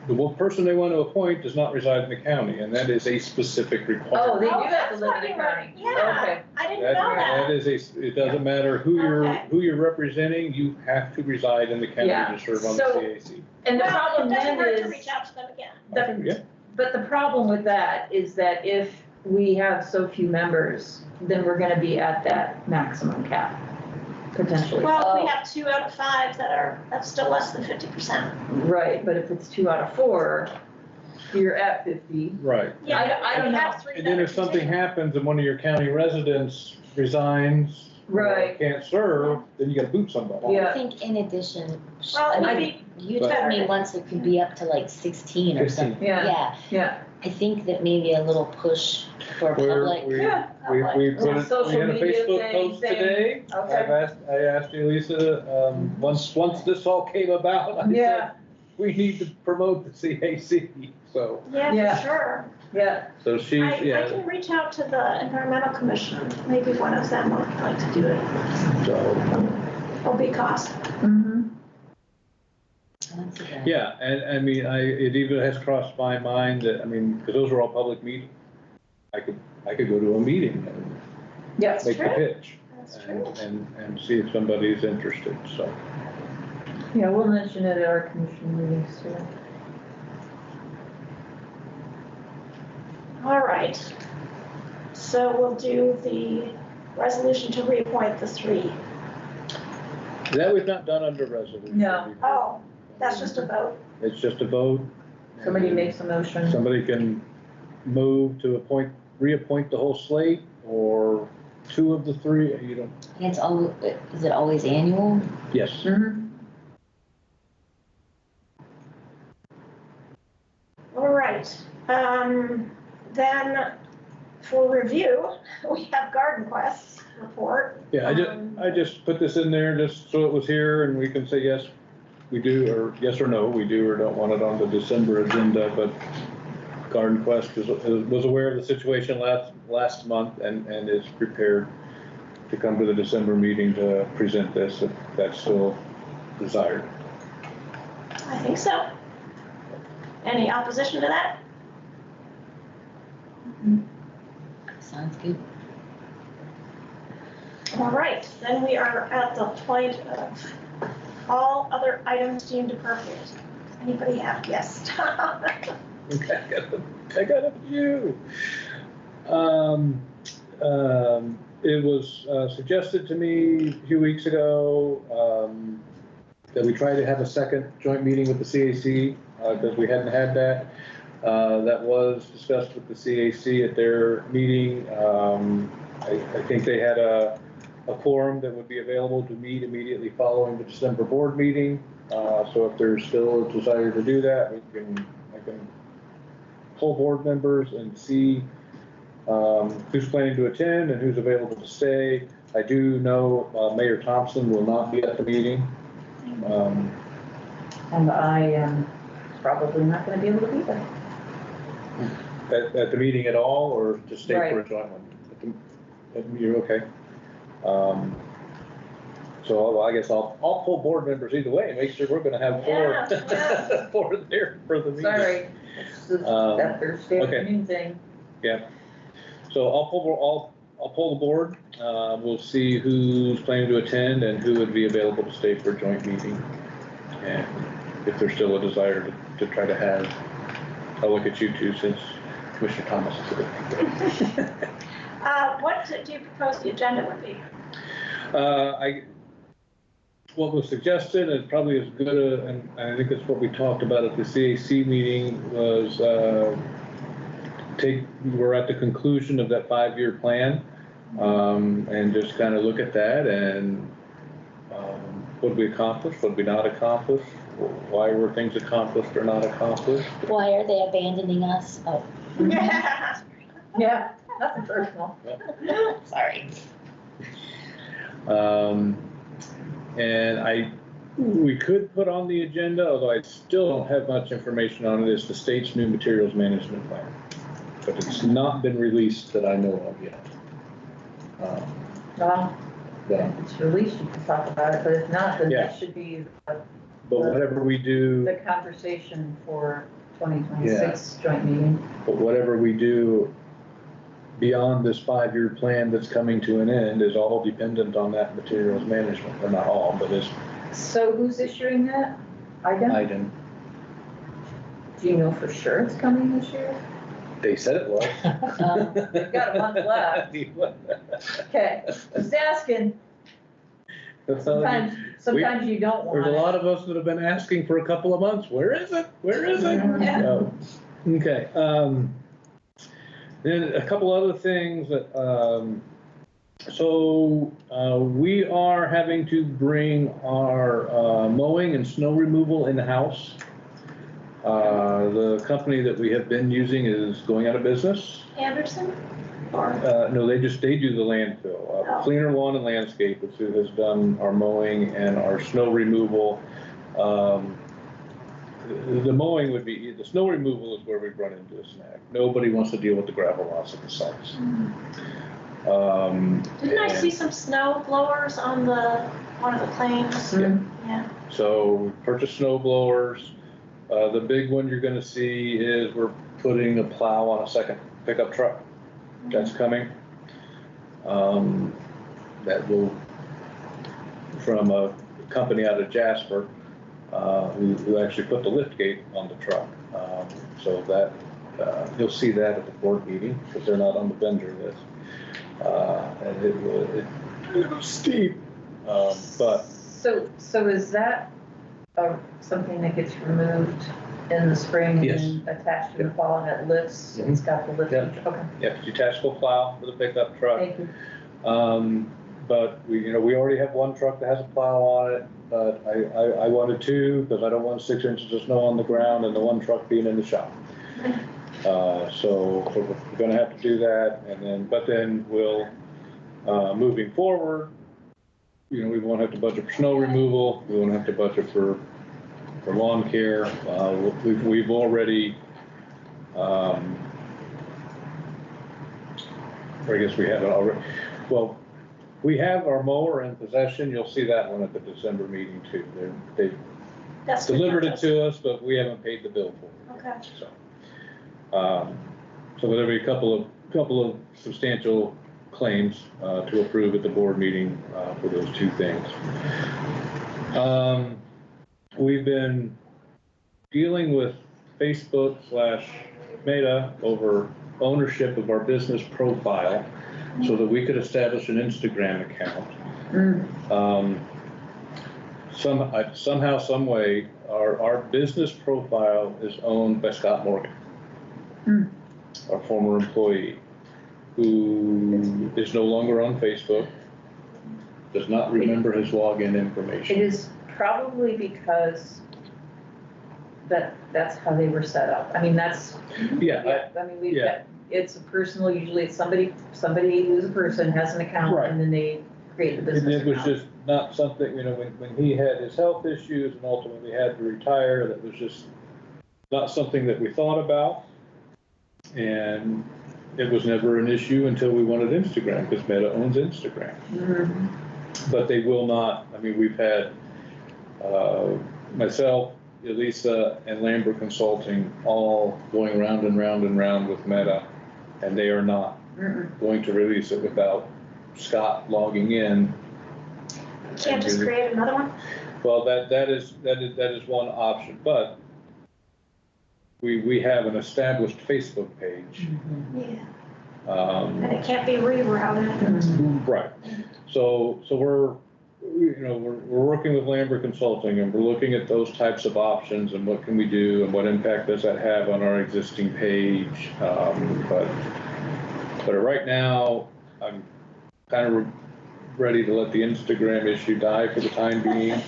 the one person they want to appoint does not reside in the county, and that is a specific requirement. Oh, they do have that's to live what in you the were- county. Yeah, Okay. I didn't know that. That is it doesn't matter who Okay. you're representing, you have to reside in the county Yeah. to serve on So- the CAC. And the Well, problem it doesn't then hurt to is, reach out to them again. Yeah. but the problem with that is that if we have so few members, then we're gonna be at that maximum cap, potentially. Well, if we have 2 out of 5 that's still less than 50%. Right, but if it's 2 out of 4, you're at 50. Right. Yeah, I don't we know. have 3 And then if something happens and one of your county residents resigns, or Right. can't serve, then you gotta boot somebody. Yeah. I think in addition, Well, I it would mean, be you told me once it could be up to like 16 or 15. something. Yeah. Yeah, I think that maybe a little push for public. We Yeah. put it, we Social had a media Facebook post thing. today. Okay. I asked Elisa, once this all came about, I Yeah. said, we need to promote the CAC, so. Yeah, Yeah. for sure. yeah. So she's, I yeah, can reach out to the Environmental Commission. Maybe one of them would like to do it. so, It'll be cost. Mhm. That's a good- yeah, and I mean, it even has crossed my mind that, I mean, because those are all public meetings. I could go to a meeting and Yes. make the true. pitch That's true. and see if somebody's interested, so. Yeah, we'll mention it at our commission meetings too. All right. So we'll do the resolution to reappoint the 3. That was not done under resolution. No. Oh, that's just a vote. It's just a vote. Somebody and makes a motion. Somebody can move to reappoint the whole slate, or 2 of the 3, you don't, And it's all, is it always annual? yes. Mhm. All right. Then for review, we have Garden Quest's report. Yeah, I just put this in there just so it was here and we can say, yes, we do, or yes or no, we do or don't want it on the December agenda, but Garden Quest was aware of the situation last month and is prepared to come to the December meeting to present this if that's still desired. I think so. Any opposition to that? Sounds good. All right, then we are at the point of all other items deemed appropriate. Anybody have? Yes. I got a few. It was suggested to me a few weeks ago that we try to have a second joint meeting with the CAC because we hadn't had that. That was discussed with the CAC at their meeting. I think they had a quorum that would be available to meet immediately following the December board meeting. So if there's still a desire to do that, I can pull board members and see who's planning to attend and who's available to stay. I do know Mayor Thompson will not be at the meeting. And I am probably not gonna be able to be there. At the meeting at all, or to stay for a Right. joint one? You're okay. So I guess I'll pull board members either way, make sure we're gonna have Yeah. four there for the meeting. Sorry, it's that Thursday okay. afternoon thing. Yeah. So I'll pull the board. We'll see who's planning to attend and who would be available to stay for a joint meeting. And if there's still a desire to try to have, I'll look at you two since Commissioner Thomas is here. What do you propose the agenda would be? What was suggested, and probably as good, and I think that's what we talked about at the CAC meeting, was we're at the conclusion of that 5-year plan, and just kind of look at that and what we accomplished, what we not accomplished, why were things accomplished or not accomplished. Why are they abandoning us? Oh. Yeah, nothing personal. Sorry. And we could put on the agenda, although I still don't have much information on it, is the state's new materials management plan. But it's not been released that I know of yet. Well, Yeah. if it's released, you can talk about it, but if not, then Yeah. that should be But whatever we do, the conversation for 2026 joint meeting. but whatever we do beyond this 5-year plan that's coming to an end is all dependent on that materials management, or not all, but is So who's issuing that? IDEM? item. Do you know for sure it's coming this year? They said it was. They've got a month left. Okay, just asking. Sometimes you don't want There's a it. lot of us that have been asking for a couple of months, where is it? Where is it? Yeah. Oh, okay, then a couple other things that, we are having to bring our mowing and snow removal in-house. The company that we have been using is going out of business. Anderson? Or, No, they do the landfill. Oh. Cleaner Lawn and Landscape is who has done our mowing and our snow removal. The mowing would be, the snow removal is where we run into a snag. Nobody wants to deal with the gravel lots at the sites. didn't I see some snow blowers on one of the claims? Yeah. So we purchased snow blowers. The big one you're gonna see is we're putting a plow on a second pickup truck. That's coming. That will, from a company out of Jasper, who actually put the lift gate on the truck. So that, you'll see that at the board meeting, because they're not on the vendor list. And it was steep, but. So is that something that gets removed in the spring Yes. and attached in the fall and it lifts? Mhm. It's got the lift. Yeah. Okay, Yeah, detachable plow for the pickup truck. thank you. But we already have one truck that has a plow on it, but I wanted two, because I don't want 6 inches of snow on the ground and the one truck being in the shop. So we're gonna have to do that, and then we'll, moving forward, we won't have to budget for snow removal, we won't have to budget for lawn care. We've already, or I guess we have it already. Well, we have our mower in possession. You'll see that one at the December meeting too. They That's delivered it to us, but we haven't paid the bill for it. Okay. So there'll be a couple of substantial claims to approve at the board meeting for those two things. We've been dealing with Facebook/Meta over ownership of our business profile, so that we could establish an Instagram account. Somehow, some way, our business profile is owned by Scott Morgan, our former employee, who is no longer on Facebook, does not remember his login information. It is probably because that's how they were set up. I mean, that's, Yeah, I mean, we've yeah. got, it's a personal, usually it's somebody who's a person has an account Right. and then they create the And business it was account. just not something, when he had his health issues and ultimately had to retire, that was just not something that we thought about. And it was never an issue until we wanted Instagram, because Meta owns Instagram. But they will not, I mean, we've had myself, Elisa, and Lambert Consulting all going round and round and round with Meta, and they are not going to release it without Scott logging in. You can't just create another one? Well, that is one option, but we have an established Facebook page. Yeah. And it can't be rerouted. Right. So we're working with Lambert Consulting, and we're looking at those types of options and what can we do and what impact does that have on our existing page. But right now, I'm kind of ready to let the Instagram issue die for the time being,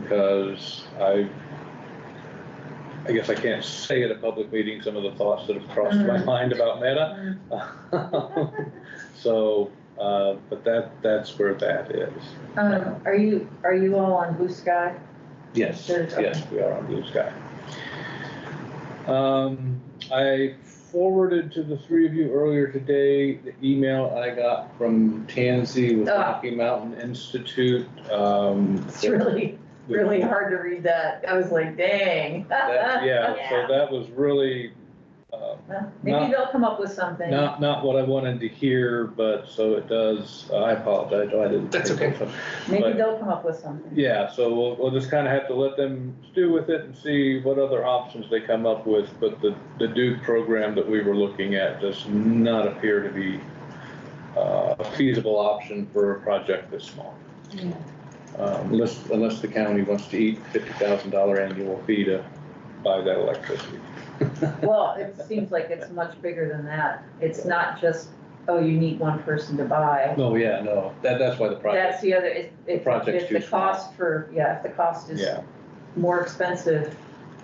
because I guess I can't say at a public meeting some of the thoughts that have crossed my mind about Meta. So, but that's where that is. Are you all on Blue Sky? Yes, Okay. yes, we are on Blue Sky. I forwarded to the three of you earlier today the email I got from Tansy with Rocky Mountain Institute. It's really hard to read that. I was like, dang. Yeah, so that was really Maybe they'll come up with something. not what I wanted to hear, but so it does. I apologize. I didn't. That's okay. Maybe they'll come up with something. Yeah, so we'll just kind of have to let them stew with it and see what other options they come up with. But the Duke program that we were looking at does not appear to be a feasible option for a project this small. Yeah. Unless the county wants to eat $50,000 annual fee to buy that electricity. Well, it seems like it's much bigger than that. It's not just, oh, you need one person to buy. No, yeah, no, that's why the project. That's the other, if the cost if the cost is more expensive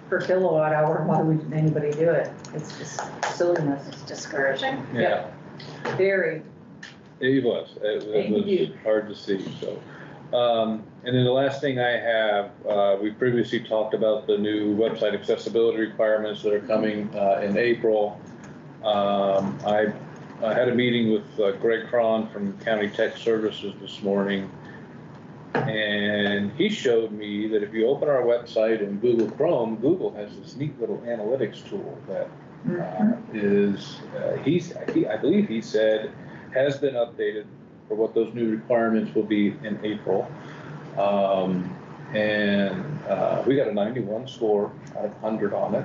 per kilowatt hour, why would anybody do it? It's just silliness. It's discouraging. Yeah. Very. It was hard to see, so. And then the last thing I have, we previously talked about the new website accessibility requirements that are coming in April. I had a meeting with Greg Cron from County Tech Services this morning, and he showed me that if you open our website in Google Chrome, Google has this neat little analytics tool that I believe he said has been updated for what those new requirements will be in April. We got a 91 score out of 100 on it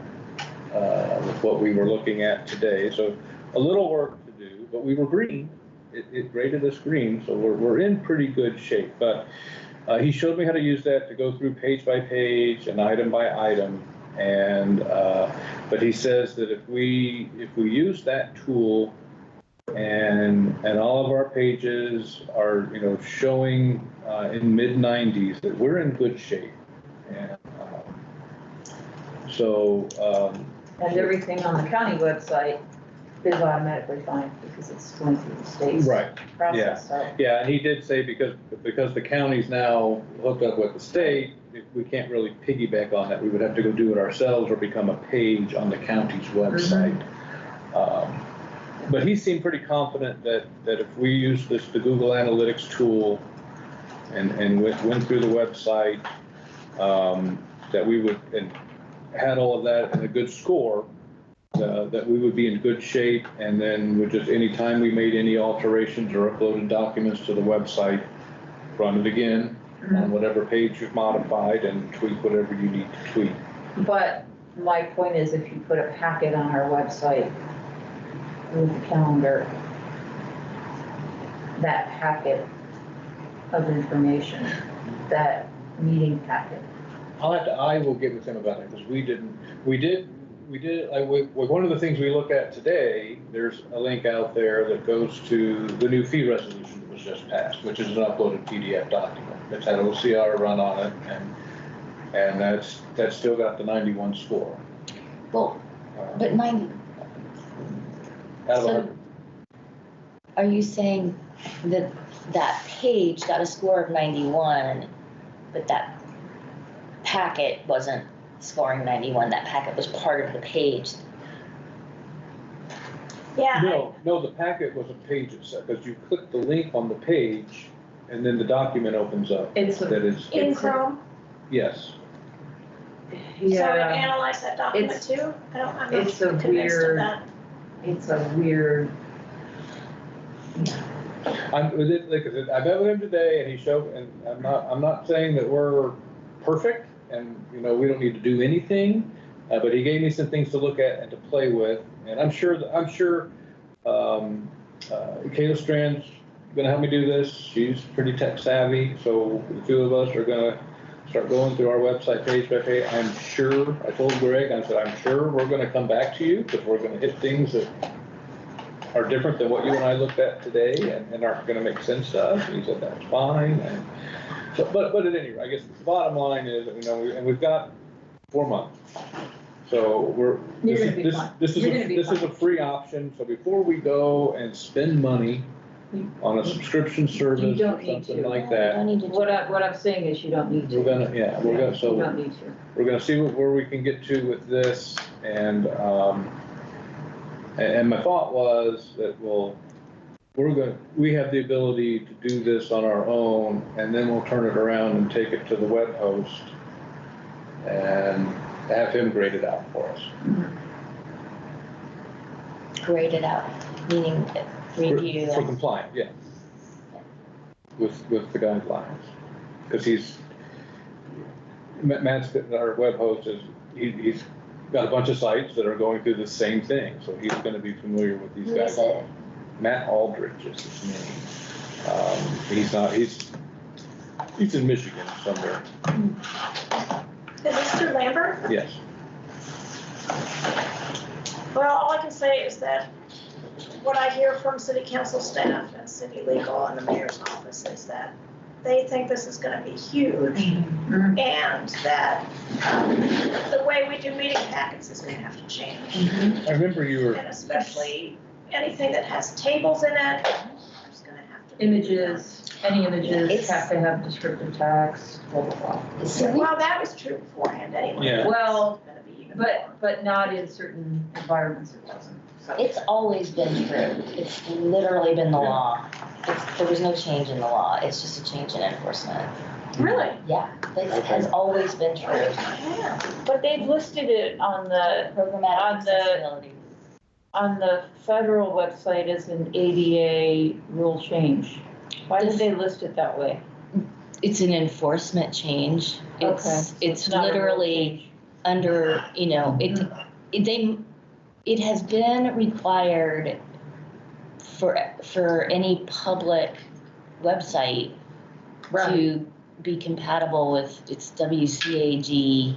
with what we were looking at today. So a little work to do, but we were green. It graded us green, so we're in pretty good shape. But he showed me how to use that to go through page by page and item by item. And but he says that if we use that tool and all of our pages are showing in mid-90s, that we're in good shape. And and everything on the county website is automatically fine because it's going through the state's process. Yeah, and he did say because the county's now hooked up with the state, we can't really piggyback on that. We would have to go do it ourselves or become a page on the county's website. But he seemed pretty confident that if we use the Google Analytics tool and went through the website, that we would, and had all of that and a good score, that we would be in good shape. And then with just any time we made any alterations or uploaded documents to the website, run it again on whatever page you've modified and tweak whatever you need to tweak. But my point is, if you put a packet on our website with the calendar, that packet of information, that meeting packet. I will get with him about it because we did, one of the things we look at today, there's a link out there that goes to the new fee resolution that was just passed, which is an uploaded PDF document. It's had OCR run on it, and that's still got the 91 score. Well, but 90. So, are you saying that that page got a score of 91, but that packet wasn't scoring 91? That packet was part of the page. Yeah. No, the packet was a page itself, because you click the link on the page and then the document opens up. It's That is, In Chrome, yes. so it yeah, analyzed that document It's- too? I'm it's a not convinced of weird- that. it's a weird, I'm, like I said, I met with him today and he showed, and I'm not saying that we're perfect and, you know, we don't need to do anything. But he gave me some things to look at and to play with. And I'm sure, Kayla Strand's gonna help me do this. She's pretty tech savvy. So the two of us are gonna start going through our website page by page. I'm sure, I told Greg, I said, I'm sure we're gonna come back to you because we're gonna hit things that are different than what you and I looked at today and aren't gonna make sense to us. And he said, that's fine. And so, but at any rate, I guess the bottom line is, you know, we've got 4 months. So You're gonna be fine. this You're gonna be is a fine. free option. So before we go and spend money on a subscription service or don't need something to. like You that, don't need to do what I'm saying is you don't need to. we're gonna, yeah, we're gonna, You so don't need to. we're gonna see where we can get to with this. And my thought was that, we have the ability to do this on our own, and then we'll turn it around and take it to the web host and have him grade it out for us. grade it out, meaning review. For compliant, yeah. With the guidelines. Because Matt's, our web host he's got a bunch of sites that are going through the same thing, so he's gonna be familiar with these Who is guidelines. it? Matt Aldrich is his name. He's in Michigan somewhere, Is this through Lambert? yes. Well, all I can say is that what I hear from city council staff and city legal and the mayor's office is that they think this is gonna be huge and that the way we do meeting packets is gonna have to change. I remember you were, And especially anything that has tables in it, there's gonna have to be. Images, any images It's- have to have descriptive text, blah, blah, blah. So we, Well, that was true beforehand anyway. Yeah. Well, It's gonna be even more. but not in certain environments it wasn't, so. it's always been true. It's literally been the law. There was no change in the law. It's just a change in enforcement. Really? Yeah, it has always been true. Yeah. But they've listed it on the Programmatic On the- accessibility. federal website as an ADA rule change. Why did they list it that way? It's an enforcement change. Okay, so It's not a rule literally change. under, you know, it has been required for any public website Right. to be compatible with its WCAG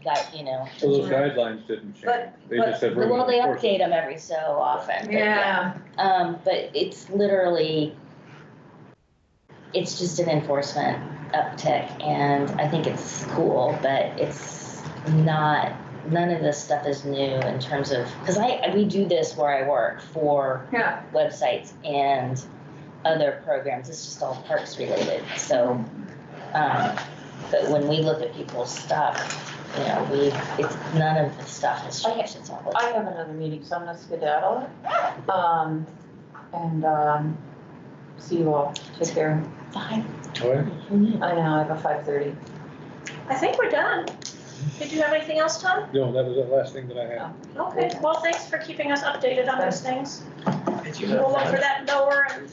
guide, you know. so those guidelines didn't change. But- They just said we're Well, gonna they enforce it. update them every so often. But Yeah, But it's literally, it's just an enforcement uptick, and I think it's cool, but it's not, none of this stuff is new in terms of, because we do this where I work for yeah. websites and other programs. It's just all parks related. So, but when we look at people's stuff, you know, none of the stuff has changed. It's all. I have another meeting, so I'm gonna skedaddle. See you all. Take care. Fine. All right. I know, I have a 5:30. I think we're done. Did you have anything else, Tom? No, that was the last thing that I had. Okay, well, thanks for keeping us updated on those things. Did you We'll have look for fun? that blower and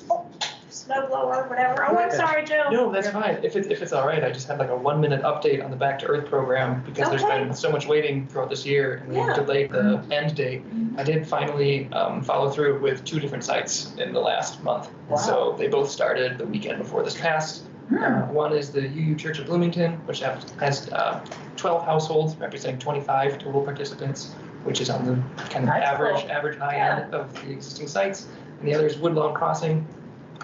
snow blower, whatever. Oh, I'm sorry, Joe. No, that's fine. If it's all right, I just had like a 1-minute update on the Back to Earth program because there's Okay. been so much waiting throughout this year and we Yeah. delayed the end date. I did finally follow through with 2 different sites in the last month. Wow. So they both started the weekend before this past. One is the UU Church of Bloomington, which has 12 households representing 25 total participants, which is on the kind of That's average high end of the existing sites. And the other is Woodlawn Crossing,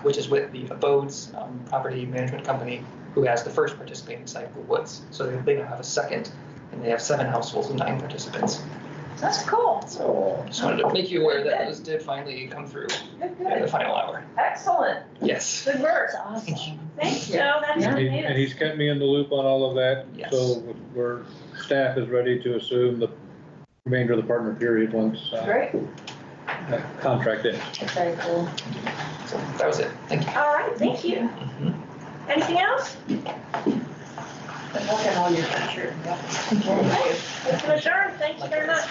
which is with the Abodes property management company, who has the first participating site, the Woods. So they now have a second, and they have 7 households and 9 participants. That's cool. So just wanted to make you aware that those did finally come through Good, in the good. final hour. Excellent. Yes. Good work. That's awesome. Thanks, Joe. That's And good and he's news. kept me in the loop on all of that. Yes. So staff is ready to assume the remainder of the partner period once Great. that contract ends. That's very cool. So that was it. Thank you. All right, thank you. Mhm. Anything else? And look at all your pictures. It's adjourned. Thank you very much.